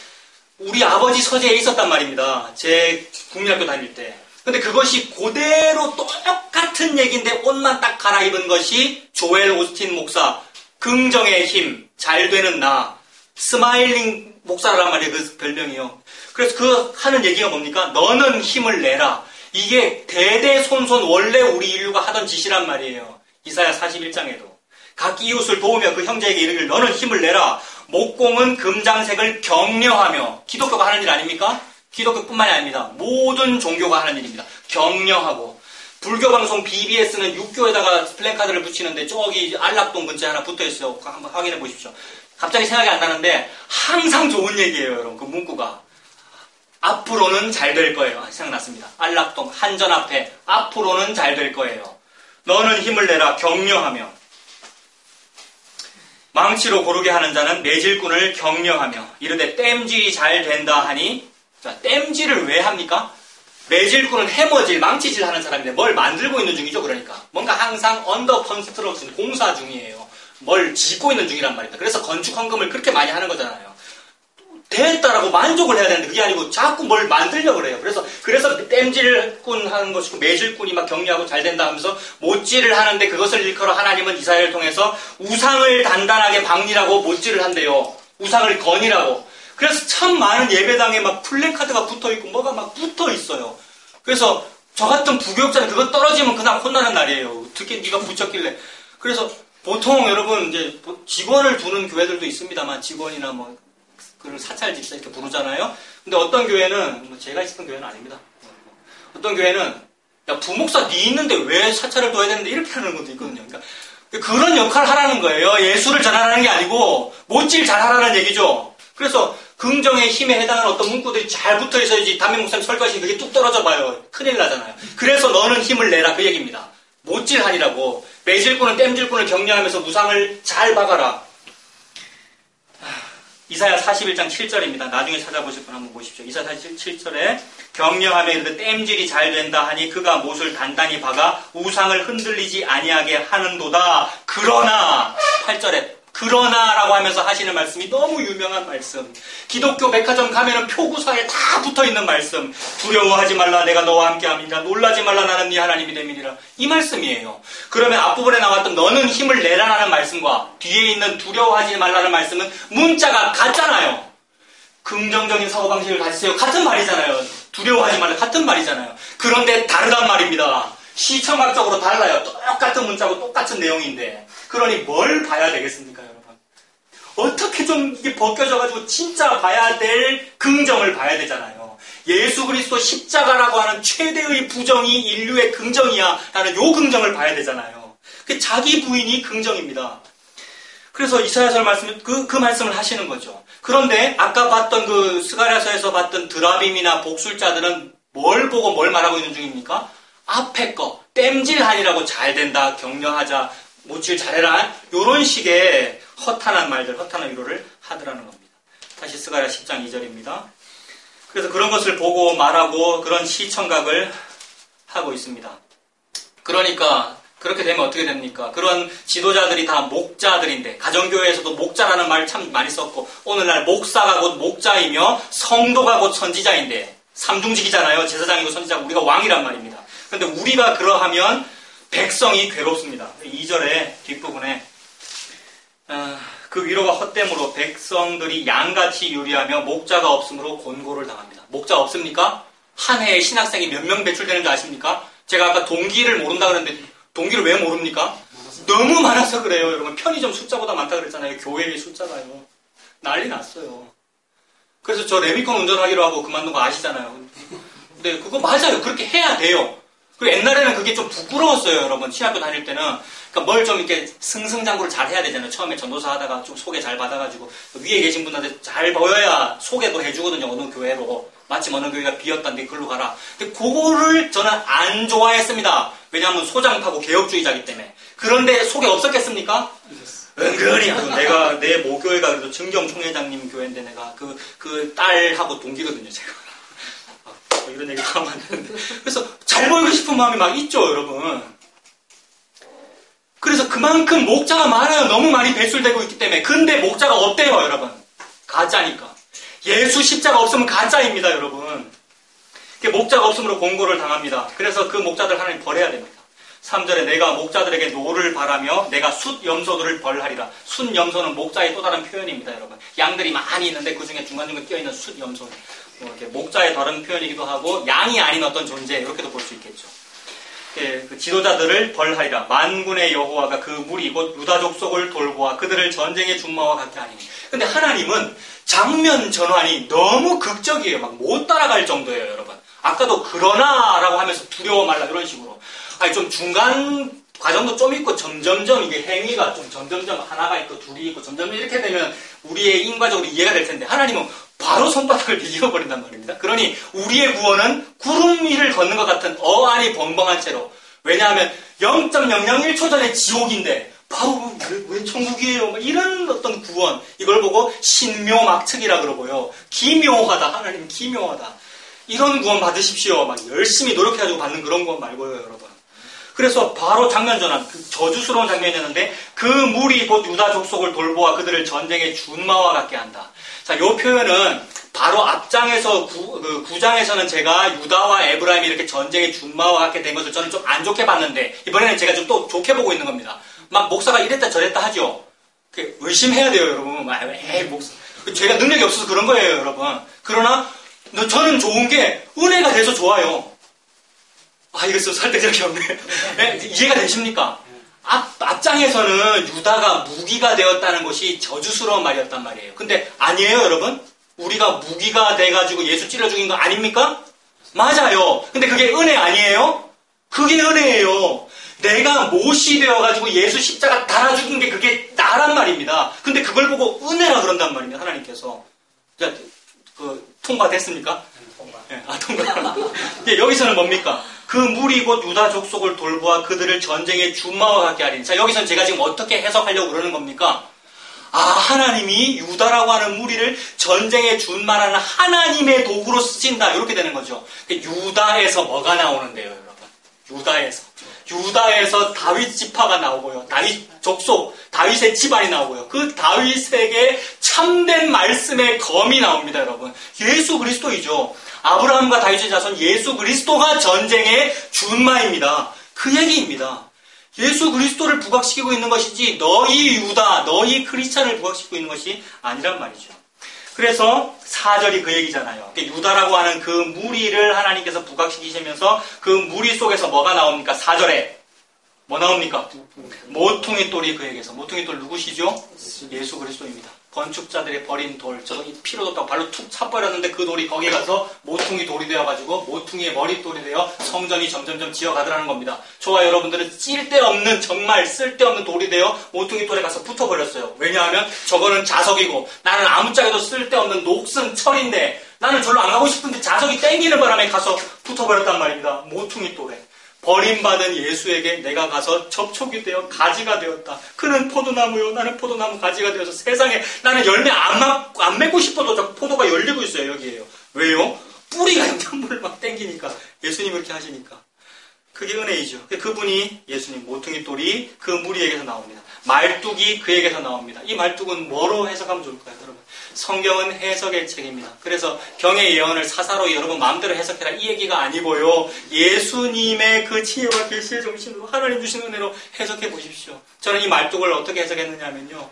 우리 아버지 서재에 있었단 말입니다. 제 국민학교 다닐 때. 근데 그것이 그대로 똑같은 얘기인데 옷만 딱 갈아입은 것이 조엘 오스틴 목사, 긍정의 힘, 잘 되는 나, 스마일링 목사란 말이에요. 그 별명이요. 그래서 그 하는 얘기가 뭡니까? 너는 힘을 내라. 이게 대대손손 원래 우리 인류가 하던 짓이란 말이에요. 이사야 41장에도. 각기 이웃을 도우며 그 형제에게 이르기를 너는 힘을 내라. 목공은 금장색을 격려하며. 기독교가 하는 일 아닙니까? 기독교뿐만이 아닙니다. 모든 종교가 하는 일입니다. 격려하고. 불교 방송 BBS는 육교에다가 플래카드를 붙이는데 저기 안락동 근처에 하나 붙어있어요. 한번 확인해 보십시오. 갑자기 생각이 안 나는데 항상 좋은 얘기예요, 여러분. 그 문구가. 앞으로는 잘 될 거예요. 생각났습니다. 안락동 한전 앞에 앞으로는 잘 될 거예요. 너는 힘을 내라. 격려하며. 망치로 고르게 하는 자는 매질꾼을 격려하며 이르되 땜질이 잘 된다 하니. 자, 땜질을 왜 합니까? 매질꾼은 해머질, 망치질 하는 사람인데 뭘 만들고 있는 중이죠. 그러니까 뭔가 항상 언더 컨스트럭션, 공사 중이에요. 뭘 짓고 있는 중이란 말입니다. 그래서 건축 헌금을 그렇게 많이 하는 거잖아요. 됐다라고 만족을 해야 되는데 그게 아니고 자꾸 뭘 만들려고 그래요. 그래서 땜질꾼 하는 것이고 매질꾼이 막 격려하고 잘 된다 하면서 못질을 하는데 그것을 일컬어 하나님은 이사야를 통해서 우상을 단단하게 박리라고 못질을 한대요. 우상을 거니라고. 그래서 참 많은 예배당에 막 플래카드가 붙어있고 뭐가 막 붙어있어요. 그래서 저 같은 부교육자는 그거 떨어지면 그냥 혼나는 날이에요. 어떻게 네가 붙였길래. 그래서 보통 여러분 이제 직원을 두는 교회들도 있습니다만 직원이나 뭐 그걸 사찰 집사 이렇게 부르잖아요. 근데 어떤 교회는 뭐 제가 있었던 교회는 아닙니다. 어떤 교회는 야 부목사 네 있는데 왜 사찰을 둬야 되는데 이렇게 하는 것도 있거든요. 그러니까 그런 역할을 하라는 거예요. 예수를 전하라는 게 아니고 못질 잘하라는 얘기죠. 그래서 긍정의 힘에 해당하는 어떤 문구들이 잘 붙어 있어야지 담임 목사님 설교하시면 그게 뚝 떨어져 봐요. 큰일 나잖아요. 그래서 너는 힘을 내라 그 얘기입니다. 못질하니라고. 매질꾼은 땜질꾼을 격려하면서 무상을 잘 박아라. 이사야 41장 7절입니다. 나중에 찾아보실 분 한번 보십시오. 이사야 47절에 격려하며 이르되 땜질이 잘 된다 하니 그가 못을 단단히 박아 우상을 흔들리지 아니하게 하는도다. 그러나 8절에 그러나라고 하면서 하시는 말씀이 너무 유명한 말씀. 기독교 백화점 가면은 표구사에 다 붙어있는 말씀. 두려워하지 말라 내가 너와 함께함이니라. 놀라지 말라 나는 네 하나님이 됨이니라. 이 말씀이에요. 그러면 앞부분에 나왔던 너는 힘을 내라라는 말씀과 뒤에 있는 두려워하지 말라는 말씀은 문자가 같잖아요. 긍정적인 사고방식을 가지세요. 같은 말이잖아요. 두려워하지 말라 같은 말이잖아요. 그런데 다르단 말입니다. 시청각적으로 달라요. 똑같은 문자고 똑같은 내용인데. 그러니 뭘 봐야 되겠습니까, 여러분? 어떻게 좀 이게 벗겨져가지고 진짜 봐야 될 긍정을 봐야 되잖아요. 예수 그리스도 십자가라고 하는 최대의 부정이 인류의 긍정이야 라는 요 긍정을 봐야 되잖아요. 자기 부인이 긍정입니다. 그래서 이사야서 말씀, 그 말씀을 하시는 거죠. 그런데 아까 봤던 그 스가랴서에서 봤던 드라빔이나 복술자들은 뭘 보고 뭘 말하고 있는 중입니까? 앞에 거, 땜질하니라고 잘 된다, 격려하자, 못질 잘해라. 이런 식의 허탄한 말들, 허탄한 위로를 하더라는 겁니다. 다시 스가랴 10장 2절입니다. 그래서 그런 것을 보고 말하고 그런 시청각을 하고 있습니다. 그러니까 그렇게 되면 어떻게 됩니까? 그런 지도자들이 다 목자들인데 가정교회에서도 목자라는 말 참 많이 썼고 오늘날 목사가 곧 목자이며 성도가 곧 선지자인데 삼중직이잖아요. 제사장이고 선지자고 우리가 왕이란 말입니다. 그런데 우리가 그러하면 백성이 괴롭습니다. 2절의 뒷부분에 그 위로가 헛됨으로 백성들이 양같이 유리하며 목자가 없으므로 곤고를 당합니다. 목자 없습니까? 한 해에 신학생이 몇 명 배출되는 줄 아십니까? 제가 아까 동기를 모른다 그랬는데 동기를 왜 모릅니까? 너무 많아서 그래요. 여러분 편의점 숫자보다 많다 그랬잖아요. 교회의 숫자가요. 난리 났어요. 그래서 저 레미콘 운전하기로 하고 그만둔 거 아시잖아요. 근데 그거 맞아요. 그렇게 해야 돼요. 그리고 옛날에는 그게 좀 부끄러웠어요, 여러분. 신학교 다닐 때는. 그러니까 뭘 좀 이렇게 승승장구를 잘 해야 되잖아요. 처음에 전도사 하다가 좀 소개 잘 받아가지고 위에 계신 분한테 잘 보여야 소개도 해주거든요. 어느 교회로. 마침 어느 교회가 비었다는데 글로 가라. 근데 그거를 저는 안 좋아했습니다. 왜냐하면 소장파고 개혁주의자이기 때문에. 그런데 소개 없었겠습니까? 은근히 내가 내 모교회가 그래도 증경 총회장님 교회인데 내가 그 딸하고 동기거든요, 제가. 이런 얘기 하면 안 되는데. 그래서 잘 보이고 싶은 마음이 막 있죠, 여러분. 그래서 그만큼 목자가 많아요. 너무 많이 배출되고 있기 때문에. 근데 목자가 없대요, 여러분. 가짜니까. 예수 십자가 없으면 가짜입니다, 여러분. 목자가 없으므로 공고를 당합니다. 그래서 그 목자들 하나님 벌해야 됩니다. 3절에 내가 목자들에게 노를 바라며 내가 숫 염소들을 벌하리라. 숫 염소는 목자의 또 다른 표현입니다, 여러분. 양들이 많이 있는데 그 중에 중간중간 끼어있는 숫 염소. 이렇게 목자의 다른 표현이기도 하고 양이 아닌 어떤 존재 이렇게도 볼 수 있겠죠. 그 지도자들을 벌하리라. 만군의 여호와가 그 무리 곧 유다 족속을 돌보아 그들을 전쟁의 준마와 같게 하니. 근데 하나님은 장면 전환이 너무 극적이에요. 막 못 따라갈 정도예요, 여러분. 아까도 그러나라고 하면서 두려워 말라 이런 식으로. 아니 좀 중간 과정도 좀 있고 점점점 이게 행위가 좀 점점점 하나가 있고 둘이 있고 점점 이렇게 되면 우리의 인과적으로 이해가 될 텐데 하나님은 바로 손바닥을 뒤집어 버린단 말입니다. 그러니 우리의 구원은 구름 위를 걷는 것 같은 어안이 벙벙한 채로. 왜냐하면 0.001초 전에 지옥인데 바로 왜 천국이에요? 이런 어떤 구원. 이걸 보고 신묘막측이라 그러고요. 기묘하다. 하나님 기묘하다. 이런 구원 받으십시오. 막 열심히 노력해가지고 받는 그런 구원 말고요, 여러분. 그래서 바로 장면 전환, 그 저주스러운 장면이었는데 그 무리 곧 유다 족속을 돌보아 그들을 전쟁의 준마와 같게 한다. 자, 요 표현은 바로 앞장에서 9장에서는 제가 유다와 에브라임이 이렇게 전쟁의 준마와 같게 된 것을 저는 좀 안 좋게 봤는데 이번에는 제가 좀 또 좋게 보고 있는 겁니다. 막 목사가 이랬다 저랬다 하죠. 의심해야 돼요, 여러분. 에이, 목사. 제가 능력이 없어서 그런 거예요, 여러분. 그러나 저는 좋은 게 은혜가 돼서 좋아요. 이거 설득력이 없네. 네? 이해가 되십니까? 앞장에서는 유다가 무기가 되었다는 것이 저주스러운 말이었단 말이에요. 근데 아니에요, 여러분? 우리가 무기가 돼가지고 예수 찔러 죽인 거 아닙니까? 맞아요. 근데 그게 은혜 아니에요? 그게 은혜예요. 내가 못이 되어가지고 예수 십자가 달아 죽인 게 그게 나란 말입니다. 근데 그걸 보고 은혜라 그런단 말입니다, 하나님께서. 자, 통과됐습니까? 통과. 네, 통과. 네, 여기서는 뭡니까? 그 무리 곧 유다 족속을 돌보아 그들을 전쟁의 준마와 같게 하리니. 자, 여기서는 제가 지금 어떻게 해석하려고 그러는 겁니까? 하나님이 유다라고 하는 무리를 전쟁의 준마라는 하나님의 도구로 쓰신다. 이렇게 되는 거죠. 유다에서 뭐가 나오는데요, 여러분? 유다에서 다윗 지파가 나오고요. 다윗 족속, 다윗의 집안이 나오고요. 그 다윗에게 참된 말씀의 검이 나옵니다, 여러분. 예수 그리스도이죠. 아브라함과 다윗의 자손 예수 그리스도가 전쟁의 준마입니다. 그 얘기입니다. 예수 그리스도를 부각시키고 있는 것이지 너희 유다, 너희 크리스찬을 부각시키고 있는 것이 아니란 말이죠. 그래서 4절이 그 얘기잖아요. 유다라고 하는 그 무리를 하나님께서 부각시키시면서 그 무리 속에서 뭐가 나옵니까? 4절에 뭐 나옵니까? 모퉁이 돌이 그에게서. 모퉁이 돌 누구시죠? 예수 그리스도입니다. 건축자들의 버린 돌, 저 피로 뒀다고 발로 툭 차버렸는데 그 돌이 거기에 가서 모퉁이 돌이 되어가지고 모퉁이의 머릿돌이 되어 성전이 점점점 지어가더라는 겁니다. 저와 여러분들은 쓸데없는, 정말 쓸데없는 돌이 되어 모퉁이 돌에 가서 붙어버렸어요. 왜냐하면 저거는 자석이고 나는 아무짝에도 쓸데없는 녹슨 철인데 나는 절로 안 가고 싶은데 자석이 땡기는 바람에 가서 붙어버렸단 말입니다. 모퉁이 돌에. 버림받은 예수에게 내가 가서 접촉이 되어 가지가 되었다. 그는 포도나무요, 나는 포도나무 가지가 되어서 세상에 나는 열매 안 맺고 싶어도 저 포도가 열리고 있어요. 여기에요. 왜요? 뿌리가 영양분을 막 땡기니까. 예수님이 그렇게 하시니까. 그게 은혜이죠. 그분이 예수님, 모퉁이 돌이 그 무리에게서 나옵니다. 말뚝이 그에게서 나옵니다. 이 말뚝은 뭐로 해석하면 좋을까요, 여러분? 성경은 해석의 책입니다. 그래서 경의 예언을 사사로 여러분 마음대로 해석해라 이 얘기가 아니고요. 예수님의 그 지혜와 계시의 정신으로 하나님 주신 은혜로 해석해 보십시오. 저는 이 말뚝을 어떻게 해석했느냐면요.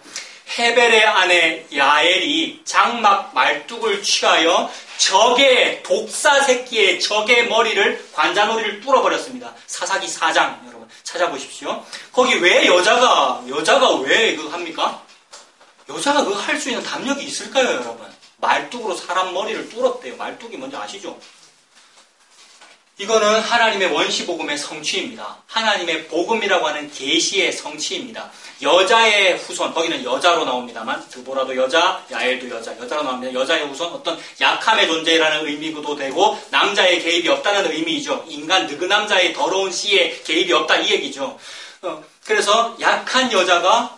헤벨의 아내 야엘이 장막 말뚝을 취하여 적의 독사 새끼의 적의 머리를 관자놀이를 뚫어버렸습니다. 사사기 4장 여러분. 여러분. 찾아보십시오. 거기 왜 여자가 왜 그거 합니까? 여자가 그거 할 수 있는 담력이 있을까요, 여러분? 말뚝으로 사람 머리를 뚫었대요. 말뚝이 뭔지 아시죠? 이거는 하나님의 원시복음의 성취입니다. 하나님의 복음이라고 하는 계시의 성취입니다. 여자의 후손, 거기는 여자로 나옵니다만 드보라도 여자, 야엘도 여자로 나옵니다. 여자의 후손, 어떤 약함의 존재라는 의미도 되고 남자의 개입이 없다는 의미이죠. 인간 느그남자의 더러운 씨에 개입이 없다 이 얘기죠. 그래서 약한 여자가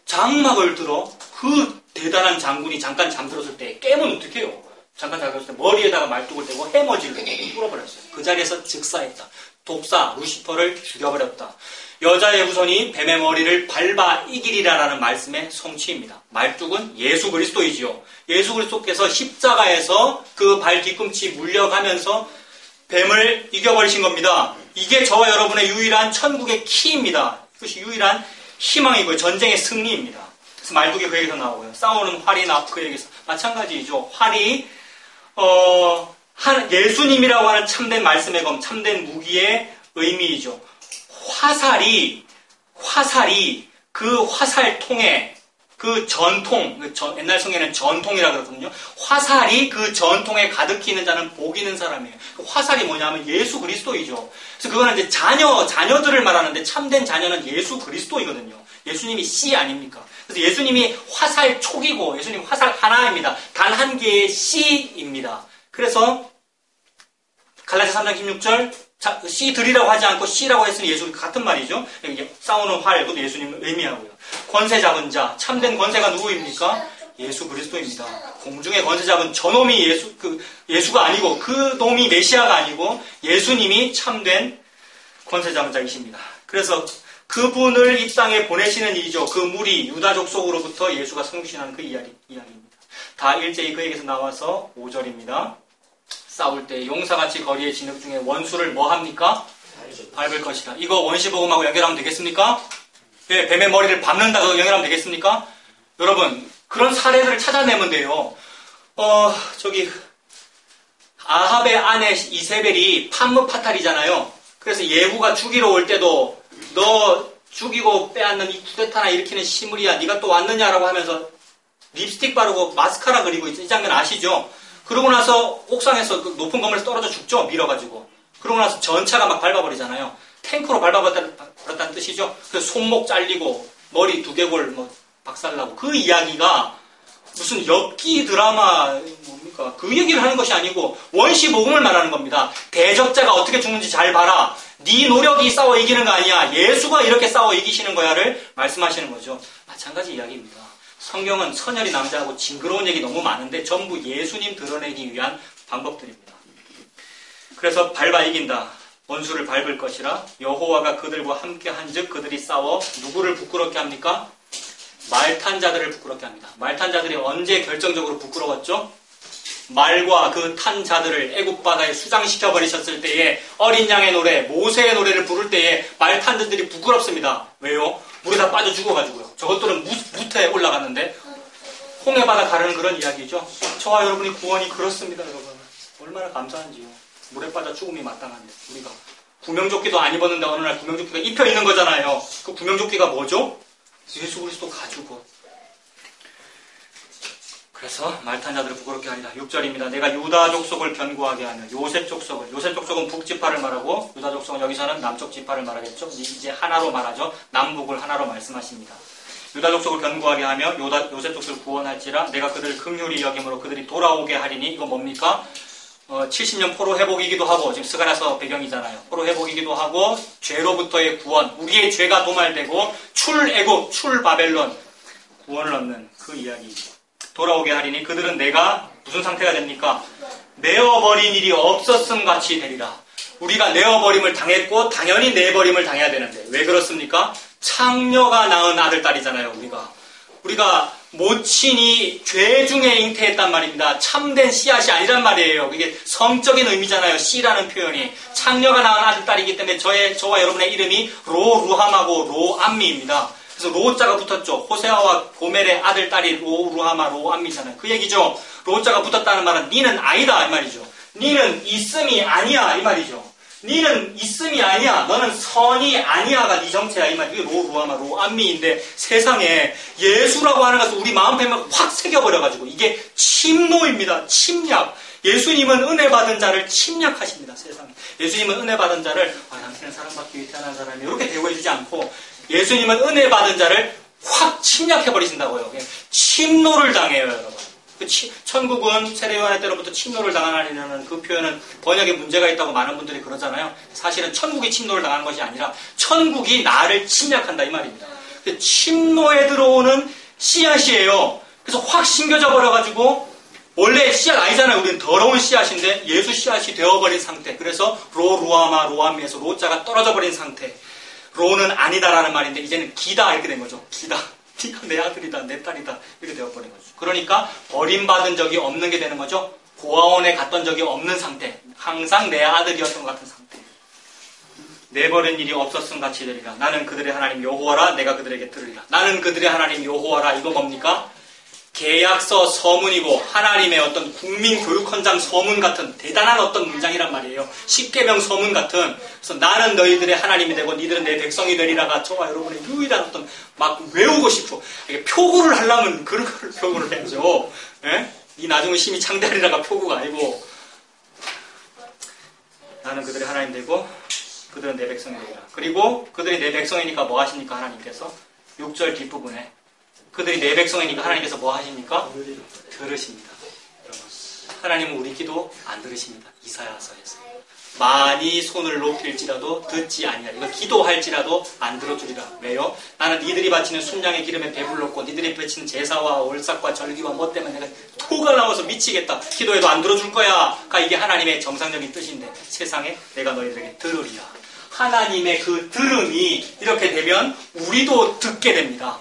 장막을 들어 그 대단한 장군이 잠깐 잠들었을 때 깨면 어떻게 해요? 잠깐 잠들었을 때 머리에다가 말뚝을 대고 해머지를 뚫어버렸어요. 그 자리에서 즉사했다. 독사 루시퍼를 죽여버렸다. 여자의 후손이 뱀의 머리를 밟아 이기리라라는 말씀의 성취입니다. 말뚝은 예수 그리스도이지요. 예수 그리스도께서 십자가에서 그 발 뒤꿈치 물려가면서 뱀을 이겨버리신 겁니다. 이게 저와 여러분의 유일한 천국의 키입니다. 이것이 유일한 희망이고요. 전쟁의 승리입니다. 그래서 말뚝이 그 얘기에서 나오고요. 싸우는 활이 그 얘기에서 마찬가지이죠. 활이 예수님이라고 하는 참된 말씀의 검, 참된 무기의 의미이죠. 화살이 그 화살통에 그 전통, 옛날 성경에는 전통이라고 그러거든요. 화살이 그 전통에 가득히 있는 자는 복 있는 사람이에요. 그 화살이 뭐냐면 예수 그리스도이죠. 그래서 그거는 이제 자녀들을 말하는데 참된 자녀는 예수 그리스도이거든요. 예수님이 씨 아닙니까? 그래서 예수님이 화살 촉이고 예수님 화살 하나입니다. 단 한 개의 씨입니다. 그래서 갈라디아 3장 16절 씨 들이라고 하지 않고 씨라고 했으니 예수 같은 말이죠. 싸우는 활도 예수님을 의미하고요. 권세 잡은 자, 참된 권세가 누구입니까? 예수 그리스도입니다. 공중의 권세 잡은 저놈이 예수가 아니고 그 놈이 메시아가 아니고 예수님이 참된 권세 잡은 자이십니다. 그래서 그분을 이 땅에 보내시는 일이죠. 그 무리 유다족 속으로부터 예수가 성육신하는 그 이야기입니다. 다 일제히 그에게서 나와서 5절입니다. 싸울 때 용사같이 거리의 진흙 중에 원수를 뭐 합니까? 밟을 것이다. 이거 원시복음하고 연결하면 되겠습니까? 예, 뱀의 머리를 밟는다고 연결하면 되겠습니까? 여러분, 그런 사례들을 찾아내면 돼요. 아합의 아내 이세벨이 판무파탈이잖아요. 그래서 예후가 죽이러 올 때도 너 죽이고 빼앗는 이 쿠데타나 일으키는 시므리야, 네가 또 왔느냐라고 하면서 립스틱 바르고 마스카라 그리고 이 장면 아시죠? 그러고 나서 옥상에서 그 높은 건물에서 떨어져 죽죠? 밀어가지고. 그러고 나서 전차가 막 밟아버리잖아요. 탱크로 밟아버렸다는 뜻이죠? 그래서 손목 잘리고 머리 두개골 박살나고 그 이야기가 무슨 엽기 드라마 뭡니까? 그 얘기를 하는 것이 아니고 원시복음을 말하는 겁니다. 대적자가 어떻게 죽는지 잘 봐라. 네 노력이 싸워 이기는 거 아니야. 예수가 이렇게 싸워 이기시는 거야를 말씀하시는 거죠. 마찬가지 이야기입니다. 성경은 선열이 남자하고 징그러운 얘기 너무 많은데 전부 예수님 드러내기 위한 방법들입니다. 그래서 밟아 이긴다. 원수를 밟을 것이라 여호와가 그들과 함께 한즉 그들이 싸워 누구를 부끄럽게 합니까? 말탄 자들을 부끄럽게 합니다. 말탄 자들이 언제 결정적으로 부끄러웠죠? 말과 그 탄 자들을 애굽 바다에 수장시켜 버리셨을 때에 어린 양의 노래, 모세의 노래를 부를 때에 말탄 자들이 부끄럽습니다. 왜요? 물에 다 빠져 죽어가지고요. 저것들은 무태에 올라갔는데 홍해 바다 가르는 그런 이야기죠. 저와 여러분이 구원이 그렇습니다, 여러분. 얼마나 감사한지요. 물에 빠져 죽음이 마땅한데 우리가 구명조끼도 안 입었는데 어느 날 구명조끼가 입혀 있는 거잖아요. 그 구명조끼가 뭐죠? 예수 그리스도 가지고. 그래서 말탄 자들을 부끄럽게 하리라. 6절입니다. 내가 유다 족속을 견고하게 하며 요셉 족속은 북지파를 말하고 유다 족속은 여기서는 남쪽 지파를 말하겠죠. 이제 하나로 말하죠. 남북을 하나로 말씀하십니다. 유다 족속을 견고하게 하며 요셉 족속을 구원할지라 내가 그들을 긍휼히 여김으로 그들이 돌아오게 하리니. 이거 뭡니까? 70년 포로 회복이기도 하고 지금 스가랴서 배경이잖아요. 포로 회복이기도 하고 죄로부터의 구원, 우리의 죄가 도말되고 출애굽, 출바벨론 구원을 얻는 그 이야기이죠. 돌아오게 하리니 그들은 내가 무슨 상태가 됩니까? 내어버린 일이 없었음 같이 되리라. 우리가 내어버림을 당했고 당연히 내버림을 당해야 되는데 왜 그렇습니까? 창녀가 낳은 아들 딸이잖아요. 우리가 모친이 죄 중에 잉태했단 말입니다. 참된 씨앗이 아니란 말이에요. 이게 성적인 의미잖아요. 씨라는 표현이. 창녀가 낳은 아들 딸이기 때문에 저와 여러분의 이름이 로루함하고 로암미입니다. 그래서 로자가 붙었죠. 호세아와 고멜의 아들 딸이 로루하마 로암미잖아요. 그 얘기죠. 로자가 붙었다는 말은 니는 아니다 이 말이죠. 니는 있음이 아니야 이 말이죠. 니는 있음이 아니야. 너는 선이 아니야가 네 정체야. 이 말. 이게 로루아마, 로암미인데 세상에 예수라고 하는 것을 우리 마음편에 확 새겨버려가지고 이게 침노입니다. 침략. 예수님은 은혜 받은 자를 침략하십니다. 세상에. 예수님은 은혜 받은 자를 당신은 사랑받기 위해 태어난 사람이 이렇게 대우해주지 않고 예수님은 은혜 받은 자를 확 침략해버리신다고요. 침노를 당해요, 여러분. 천국은 세례요한의 때로부터 침노를 당하리라는 그 표현은 번역에 문제가 있다고 많은 분들이 그러잖아요. 사실은 천국이 침노를 당하는 것이 아니라 천국이 나를 침략한다 이 말입니다. 침노에 들어오는 씨앗이에요. 그래서 확 심겨져 버려가지고 원래 씨앗 아니잖아요. 우리는 더러운 씨앗인데 예수 씨앗이 되어버린 상태. 그래서 로루아마 로암미에서 로자가 떨어져 버린 상태. 로는 아니다라는 말인데 이제는 기다 이렇게 된 거죠. 기다. 네가 내 아들이다, 내 딸이다 이렇게 되어버린 거죠. 그러니까 버림받은 적이 없는 게 되는 거죠. 고아원에 갔던 적이 없는 상태. 항상 내 아들이었던 것 같은 상태. 내버린 일이 없었음 같이 되리라. 나는 그들의 하나님 여호와라. 내가 그들에게 들으리라. 나는 그들의 하나님 여호와라. 이거 뭡니까? 계약서 서문이고 하나님의 어떤 국민교육헌장 서문 같은 대단한 어떤 문장이란 말이에요. 십계명 서문 같은. 그래서 나는 너희들의 하나님이 되고 니들은 내 백성이 되리라가 저와 여러분의 유일한 어떤 막 외우고 싶고 표구를 하려면 그런 걸 표구를 해야죠. 예? 이 나중에 심히 창대하리라가 표구가 아니고 나는 그들의 하나님 되고 그들은 내 백성이 되리라. 그리고 그들이 내 백성이니까 뭐 하십니까? 하나님께서 6절 뒷부분에 그들이 내 백성이니까 하나님께서 뭐 하십니까? 들으십니다. 여러분, 하나님은 우리 기도 안 들으십니다. 이사야서에서. 많이 손을 높일지라도 듣지 아니하리. 이거 기도할지라도 안 들어주리라. 왜요? 나는 니들이 바치는 순양의 기름에 배불렀고 니들이 바치는 제사와 올삭과 절기와 뭐 때문에 내가 토가 나와서 미치겠다. 기도해도 안 들어줄 거야. 그러니까 이게 하나님의 정상적인 뜻인데 세상에 내가 너희들에게 들으리라. 하나님의 그 들음이 이렇게 되면 우리도 듣게 됩니다.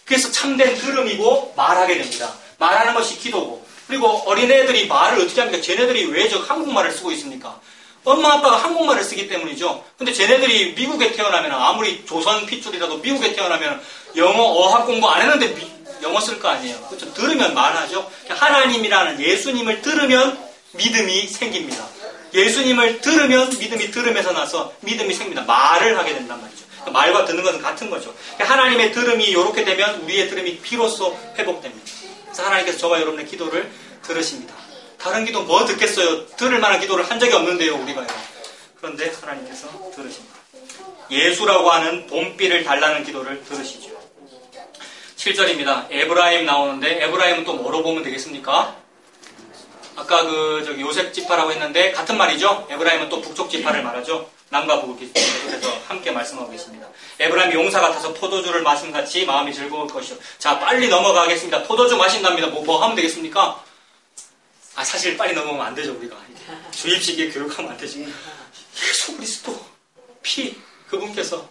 그래서 참된 들음이고 말하게 됩니다. 말하는 것이 기도고. 그리고 어린애들이 말을 어떻게 합니까? 쟤네들이 왜 저 한국말을 쓰고 있습니까? 엄마 아빠가 한국말을 쓰기 때문이죠. 근데 쟤네들이 미국에 태어나면 아무리 조선 핏줄이라도 미국에 태어나면 영어 어학 공부 안 했는데 영어 쓸 거 아니에요. 그렇죠? 들으면 말하죠. 하나님이라는 예수님을 들으면 믿음이 생깁니다. 예수님을 들으면 믿음이 들음에서 나서 믿음이 생깁니다. 말을 하게 된단 말이죠. 말과 듣는 것은 같은 거죠. 하나님의 들음이 이렇게 되면 우리의 들음이 비로소 회복됩니다. 그래서 하나님께서 저와 여러분의 기도를 들으십니다. 다른 기도 뭐 듣겠어요? 들을 만한 기도를 한 적이 없는데요, 우리가요. 그런데 하나님께서 들으십니다. 예수라고 하는 봄비를 달라는 기도를 들으시죠. 7절입니다. 에브라임 나오는데 에브라임은 또 뭐로 보면 되겠습니까? 아까 요셉 지파라고 했는데 같은 말이죠. 에브라임은 또 북쪽 지파를 말하죠. 남과 북을 그래서 함께 말씀하고 계십니다. 에브라임이 용사 같아서 포도주를 마신같이 마음이 즐거울 것이요. 자, 빨리 넘어가겠습니다. 포도주 마신답니다. 뭐 하면 되겠습니까? 사실 빨리 넘어가면 안 되죠, 우리가. 주입식에 교육하면 안 되지. 예수 그리스도 피 그분께서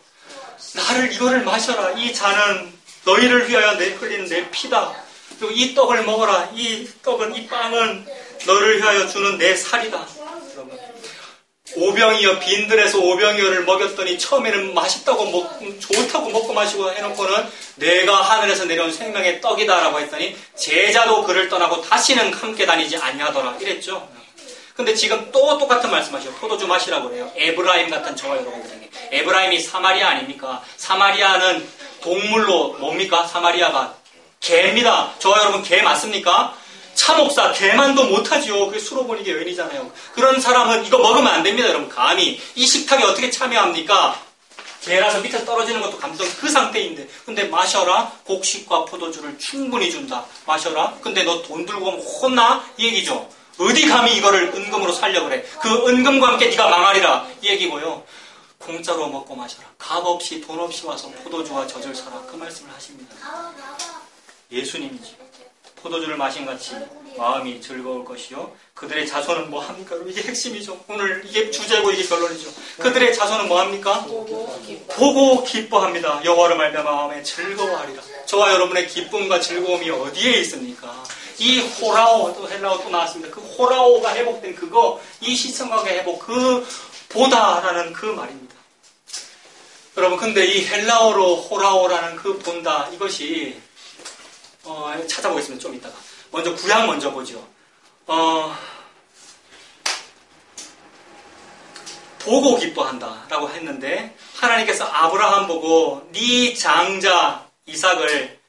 나를 이거를 마셔라. 이 잔은 너희를 위하여 흘리는 내 피다. 그리고 이 떡을 먹어라. 이 떡은 이 빵은 너를 위하여 주는 내 살이다. 여러분, 오병이어 빈들에서 오병이어를 먹였더니 처음에는 맛있다고 좋다고 먹고 마시고 해놓고는 내가 하늘에서 내려온 생명의 떡이다라고 했더니 제자도 그를 떠나고 다시는 함께 다니지 아니하더라 이랬죠. 근데 지금 또 똑같은 말씀하시죠. 포도주 마시라고 그래요. 에브라임 같은 저와 여러분들에게. 에브라임이 사마리아 아닙니까? 사마리아는 동물로 뭡니까? 사마리아가 개입니다. 저와 여러분 개 맞습니까? 차목사 개만도 못하지요. 그게 수로보니게 여인이잖아요. 그런 사람은 이거 먹으면 안 됩니다. 여러분 감히 이 식탁에 어떻게 참여합니까? 개라서 밑에 떨어지는 것도 감성 그 상태인데 근데 마셔라. 곡식과 포도주를 충분히 준다. 마셔라. 근데 너 돈 들고 오면 혼나? 이 얘기죠. 어디 감히 이거를 은금으로 살려고 그래. 그 은금과 함께 네가 망하리라 이 얘기고요. 공짜로 먹고 마셔라. 값 없이 돈 없이 와서 포도주와 젖을 사라. 그 말씀을 하십니다. 예수님이죠. 포도주를 마신같이 마음이 즐거울 것이요. 그들의 자손은 뭐합니까? 이게 핵심이죠. 오늘 이게 주제고 이게 결론이죠. 그들의 자손은 뭐합니까? 보고 기뻐합니다. 여호와를 말미암아 마음에 즐거워하리라. 저와 여러분의 기쁨과 즐거움이 어디에 있습니까? 이 호라오, 또 헬라어 또 나왔습니다. 그 호라오가 회복된 그거, 이 시성각의 회복, 그 보다라는 그 말입니다. 여러분, 근데 이 헬라어로 호라오라는 그 본다, 이것이 찾아보겠습니다. 좀 이따가. 먼저 구약 먼저 보죠. 보고 기뻐한다라고 했는데 하나님께서 아브라함 보고 네 장자 이삭을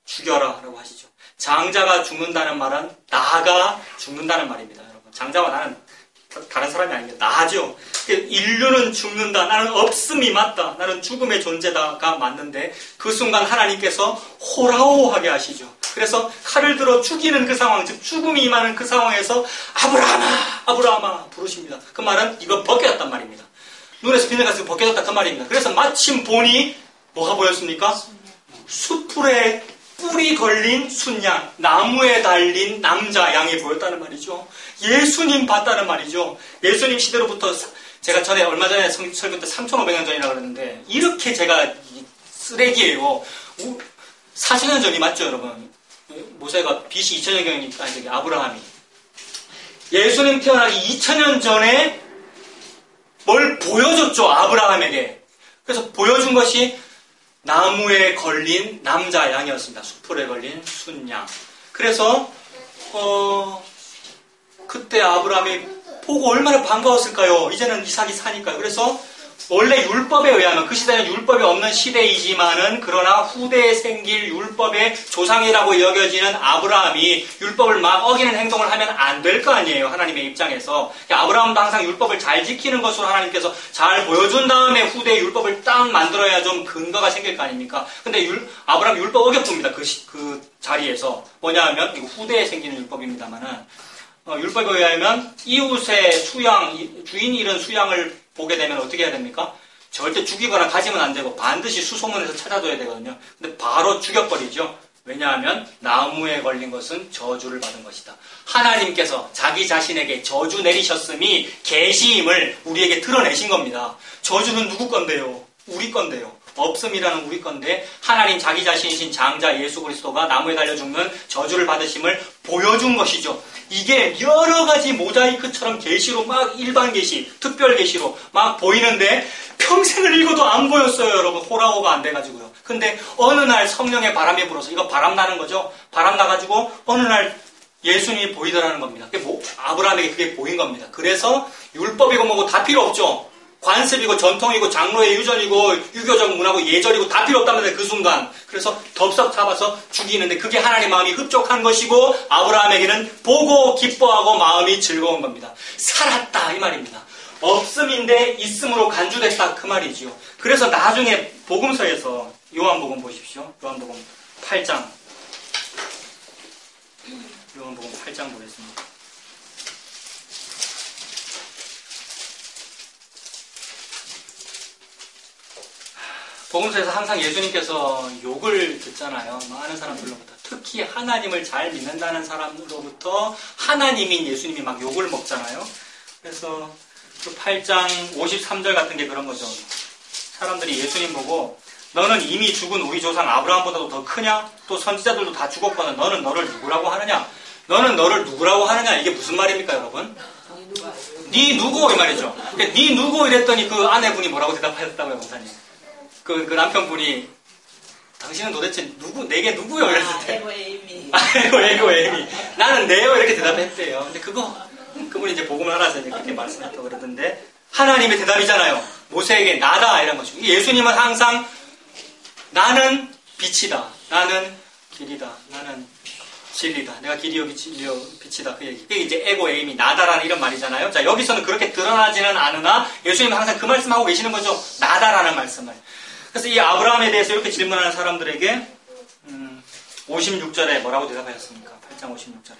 죽여라라고 하시죠. 장자가 죽는다는 말은 나가 죽는다는 말입니다. 여러분, 장자와 나는 다른 사람이 아닙니다. 나죠. 인류는 죽는다. 나는 없음이 맞다. 나는 죽음의 존재다가 맞는데 그 순간 하나님께서 호라호하게 하시죠. 그래서 칼을 들어 죽이는 그 상황, 즉 죽음이 임하는 그 상황에서 아브라함아, 아브라함아 부르십니다. 그 말은 이거 벗겨졌단 말입니다. 눈에서 비늘가스 벗겨졌다 그 말입니다. 그래서 마침 보니 뭐가 보였습니까? 수풀에 뿔이 걸린 순양, 나무에 달린 남자 양이 보였다는 말이죠. 예수님 봤다는 말이죠. 예수님 시대로부터 제가 얼마 전에 설교 때 3,500년 전이라고 그랬는데 이렇게 제가 쓰레기예요. 40년 전이 맞죠, 여러분? 모세가 BC 2000년경이니까 아브라함이 예수님 태어나기 2000년 전에 뭘 보여줬죠, 아브라함에게. 그래서 보여준 것이 나무에 걸린 남자 양이었습니다. 수풀에 걸린 순양. 그래서 그때 아브라함이 보고 얼마나 반가웠을까요? 이제는 이삭이 사니까요. 그래서 원래 율법에 의하면 그 시대는 율법이 없는 시대이지만은 그러나 후대에 생길 율법의 조상이라고 여겨지는 아브라함이 율법을 막 어기는 행동을 하면 안 될 거 아니에요. 하나님의 입장에서. 아브라함도 항상 율법을 잘 지키는 것으로 하나님께서 잘 보여준 다음에 후대의 율법을 딱 만들어야 좀 근거가 생길 거 아닙니까? 근데 아브라함 율법 어겼습니다. 그 자리에서. 뭐냐 하면 이거 후대에 생기는 율법입니다만은 율법에 의하면 이웃의 수양, 주인이 잃은 수양을 보게 되면 어떻게 해야 됩니까? 절대 죽이거나 가지면 안 되고 반드시 수소문해서 찾아줘야 되거든요. 근데 바로 죽여버리죠. 왜냐하면 나무에 걸린 것은 저주를 받은 것이다. 하나님께서 자기 자신에게 저주 내리셨음이 계시임을 우리에게 드러내신 겁니다. 저주는 누구 건데요? 우리 건데요. 없음이라는 우리 건데 하나님 자기 자신이신 장자 예수 그리스도가 나무에 달려 죽는 저주를 받으심을 보여준 것이죠. 이게 여러 가지 모자이크처럼 계시로 막 일반 계시, 특별 계시로 막 보이는데 평생을 읽어도 안 보였어요, 여러분. 호라호가 안 돼가지고요. 근데 어느 날 성령의 바람이 불어서 이거 바람 나는 거죠. 바람 나가지고 어느 날 예수님이 보이더라는 겁니다. 아브라함에게 그게 보인 겁니다. 그래서 율법이고 뭐고 다 필요 없죠. 관습이고 전통이고 장로의 유전이고 유교적 문화고 예절이고 다 필요 없다면서 그 순간. 그래서 덥석 잡아서 죽이는데 그게 하나님 마음이 흡족한 것이고 아브라함에게는 보고 기뻐하고 마음이 즐거운 겁니다. 살았다 이 말입니다. 없음인데 있음으로 간주됐다 그 말이지요. 그래서 나중에 복음서에서 요한복음 보십시오. 요한복음 8장. 요한복음 8장 보겠습니다. 복음서에서 항상 예수님께서 욕을 듣잖아요. 많은 사람들로부터. 특히 하나님을 잘 믿는다는 사람으로부터 하나님인 예수님이 막 욕을 먹잖아요. 그래서 그 8장 53절 같은 게 그런 거죠. 사람들이 예수님 보고 너는 이미 죽은 우리 조상 아브라함보다도 더 크냐? 또 선지자들도 다 죽었거든. 너는 너를 누구라고 하느냐? 너는 너를 누구라고 하느냐? 이게 무슨 말입니까, 여러분? 네 누구? 이 말이죠. 네 누구? 이랬더니 그 아내분이 뭐라고 대답하셨다고요, 목사님? 그 남편분이 당신은 도대체 내게 누구요? 이랬을 때. 에고 에이미. 나는 네요. 이렇게 대답했대요. 근데 그분이 이제 복음을 알아서 이제 그렇게 말씀했다고 그러던데 하나님의 대답이잖아요. 모세에게 나다 이런 거죠. 예수님은 항상 나는 빛이다. 나는 길이다. 나는 진리다. 내가 길이요 진리요 빛이다. 그 얘기. 그게 이제 에고 에임이 나다라는 이런 말이잖아요. 자, 여기서는 그렇게 드러나지는 않으나 예수님은 항상 그 말씀하고 계시는 거죠. 나다라는 말씀을. 그래서 이 아브라함에 대해서 이렇게 질문하는 사람들에게 56절에 뭐라고 대답하셨습니까? 8장 56절에.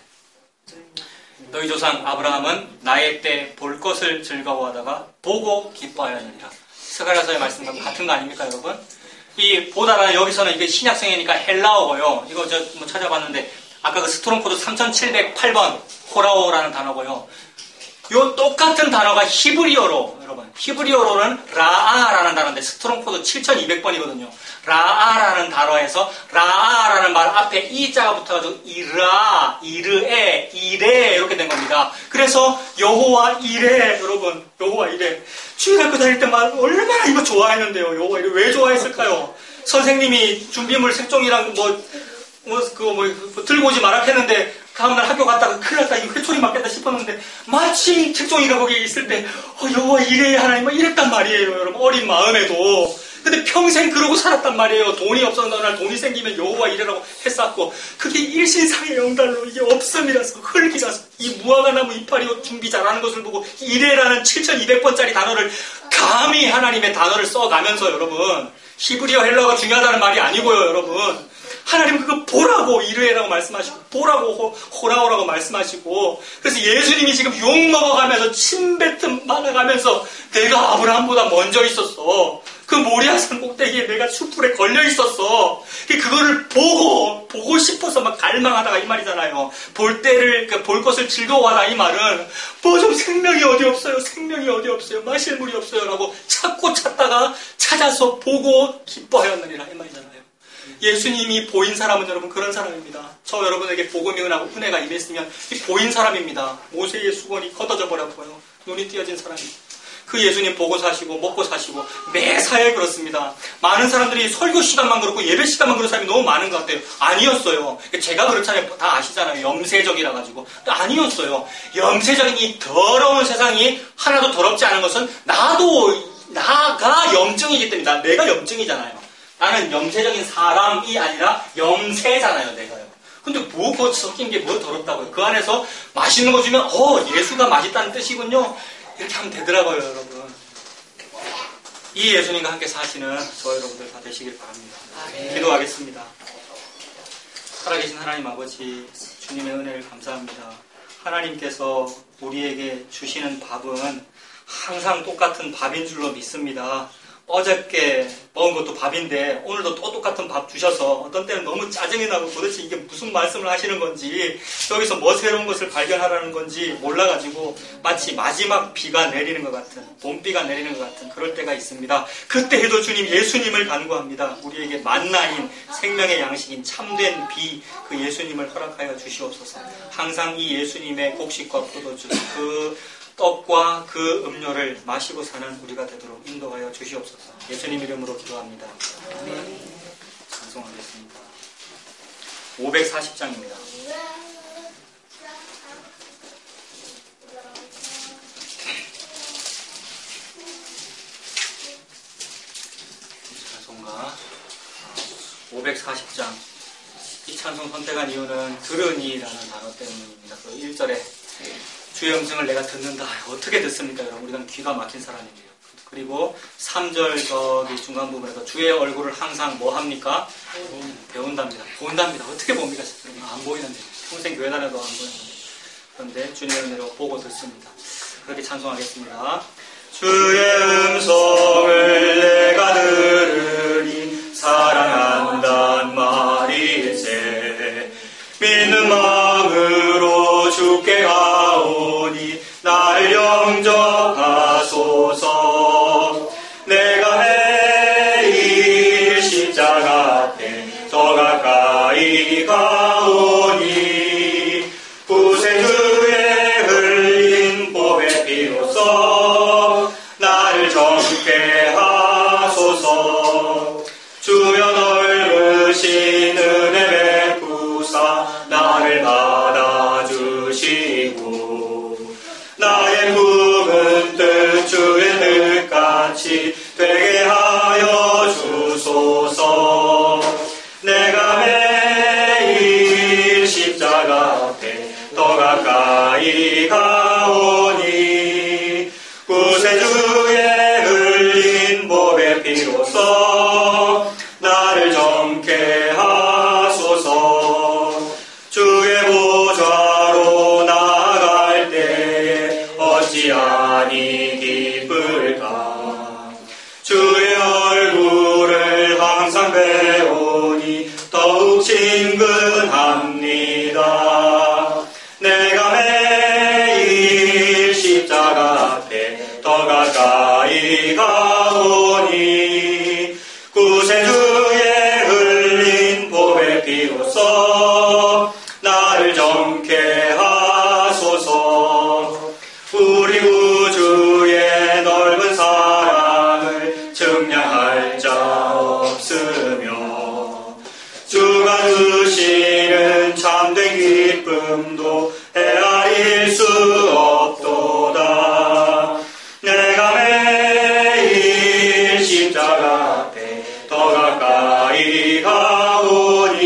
너희 조상 아브라함은 나의 때 볼 것을 즐거워하다가 보고 기뻐하였느니라. 스가랴서의 말씀과 같은 거 아닙니까, 여러분? 이 보다라는 여기서는 이게 신약성이니까 헬라어고요. 이거 저 뭐 찾아봤는데 아까 그 스트롱 코드 3708번 호라오라는 단어고요. 요 똑같은 단어가 히브리어로, 여러분. 히브리어로는 라아라는 단어인데 스트롱 코드 7200번이거든요. 라아라는 단어에서 라아라는 말 앞에 이자가 붙어가지고 이르아, 이르에, 이레 이렇게 된 겁니다. 그래서 여호와 이레, 여러분. 여호와 이레. 주일학교 다닐 때만 얼마나 이거 좋아했는데요. 여호와 이레. 왜 좋아했을까요? 선생님이 준비물 색종이랑 들고 오지 마라 했는데 다음날 학교 갔다가 큰일 났다. 이거 회초리 맞겠다 싶었는데 떴는데 마침 책종이가 거기에 있을 때 여호와 이래 하나님 이랬단 말이에요. 여러분 어린 마음에도. 근데 평생 그러고 살았단 말이에요. 돈이 없었는 날 돈이 생기면 여호와 이래라고 했었고 그게 일신상의 영달로 이게 없음이라서 흙이라서 이 무화과 나무 이파리 준비 잘하는 것을 보고 이래라는 7200번짜리 단어를 감히 하나님의 단어를 써가면서 여러분 히브리어 헬라어가 중요하다는 말이 아니고요. 여러분 하나님 그거 보라고 이르해라고 말씀하시고 보라고 호라오라고 말씀하시고 그래서 예수님이 지금 욕먹어가면서 침뱉음 많아가면서 내가 아브라함보다 먼저 있었어. 그 모리아산 꼭대기에 내가 숯불에 걸려 있었어. 그거를 보고 싶어서 막 갈망하다가 이 말이잖아요. 볼 것을 즐거워하다 이 말은 뭐 좀 생명이 어디 없어요. 생명이 어디 없어요. 마실 물이 없어요. 라고 찾다가 찾아서 보고 기뻐하였느니라 이 말이잖아요. 예수님이 보인 사람은 여러분 그런 사람입니다. 저 여러분에게 복음이 은하고 은혜가 임했으면 이 보인 사람입니다. 모세의 수건이 걷어져 버렸고요. 눈이 띄어진 사람입니다. 그 예수님 보고 사시고 먹고 사시고 매사에 그렇습니다. 많은 사람들이 설교 시간만 그렇고 예배 시간만 그런 사람이 너무 많은 것 같아요. 아니었어요. 제가 그렇잖아요. 다 아시잖아요. 염세적이라 가지고. 아니었어요. 염세적인 이 더러운 세상이 하나도 더럽지 않은 것은 나가 염증이기 때문에 내가 염증이잖아요. 나는 염세적인 사람이 아니라 염세잖아요. 내가요. 근데 뭐 섞인 게 뭐 더럽다고요. 그 안에서 맛있는 거 주면 예수가 맛있다는 뜻이군요. 이렇게 하면 되더라고요. 여러분. 이 예수님과 함께 사시는 저 여러분들 다 되시길 바랍니다. 기도하겠습니다. 살아계신 하나님 아버지 주님의 은혜를 감사합니다. 하나님께서 우리에게 주시는 밥은 항상 똑같은 밥인 줄로 믿습니다. 어저께 먹은 것도 밥인데 오늘도 또 똑같은 밥 주셔서 어떤 때는 너무 짜증이 나고 도대체 이게 무슨 말씀을 하시는 건지 여기서 뭐 새로운 것을 발견하라는 건지 몰라가지고 마치 마지막 비가 내리는 것 같은 봄비가 내리는 것 같은 그럴 때가 있습니다. 그때에도 주님 예수님을 간구합니다. 우리에게 만나인 생명의 양식인 참된 비 그 예수님을 허락하여 주시옵소서. 항상 이 예수님의 곡식과 포도주 그 떡과 그 음료를 마시고 사는 우리가 되도록 인도하여 주시옵소서. 예수님 이름으로 기도합니다. 찬송하겠습니다. 540장입니다. 찬송가 540장. 이 찬송 선택한 이유는 들으니라는 단어 때문입니다. 그 1절에 주의 음성을 내가 듣는다. 어떻게 듣습니까? 여러분 우리는 귀가 막힌 사람이에요. 그리고 3절 저기 중간 부분에서 주의 얼굴을 항상 뭐 합니까? 배운답니다. 본답니다. 어떻게 봅니까? 안 보이는데. 평생 교회 다녀도 안 보이는데. 그런데 주님의 은혜로 보고 듣습니다. 그렇게 찬송하겠습니다. 주의 음성을 내가 들으니 사랑한단 말일세 믿는 마음으로 주께 가오니 나를 영접하소서. 내가 매일 십자가 앞에 더 가까이 가오니 구세주의 흘린 보배 피로써 나를 정케 하소서. 주여 넓으신 은혜 베푸사 나를 받아주시고 나의 품은 뜻 주의 뜻같이 되게 하여 주소서. 내가 매일 십자가 앞에 더 가까이 가오니 구세주의 흘린 보배 피로써 나를 정케 하소서. 주의 보좌로 나아갈 때에 어찌하니 기쁠까. 주의 얼굴을 항상 배우니 더욱 친근합니다. 내가 매일 아리하오니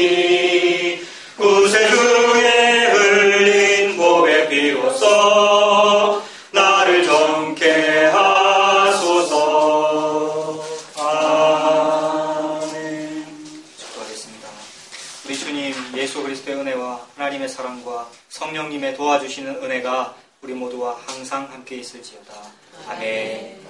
구세주의 흘린 보배 비로소 나를 정케 하소서. 아멘. 축도하겠습니다. 우리 주님 예수 그리스도의 은혜와 하나님의 사랑과 성령님의 도와주시는 은혜가 우리 모두와 항상 함께 있을지어다. 아멘.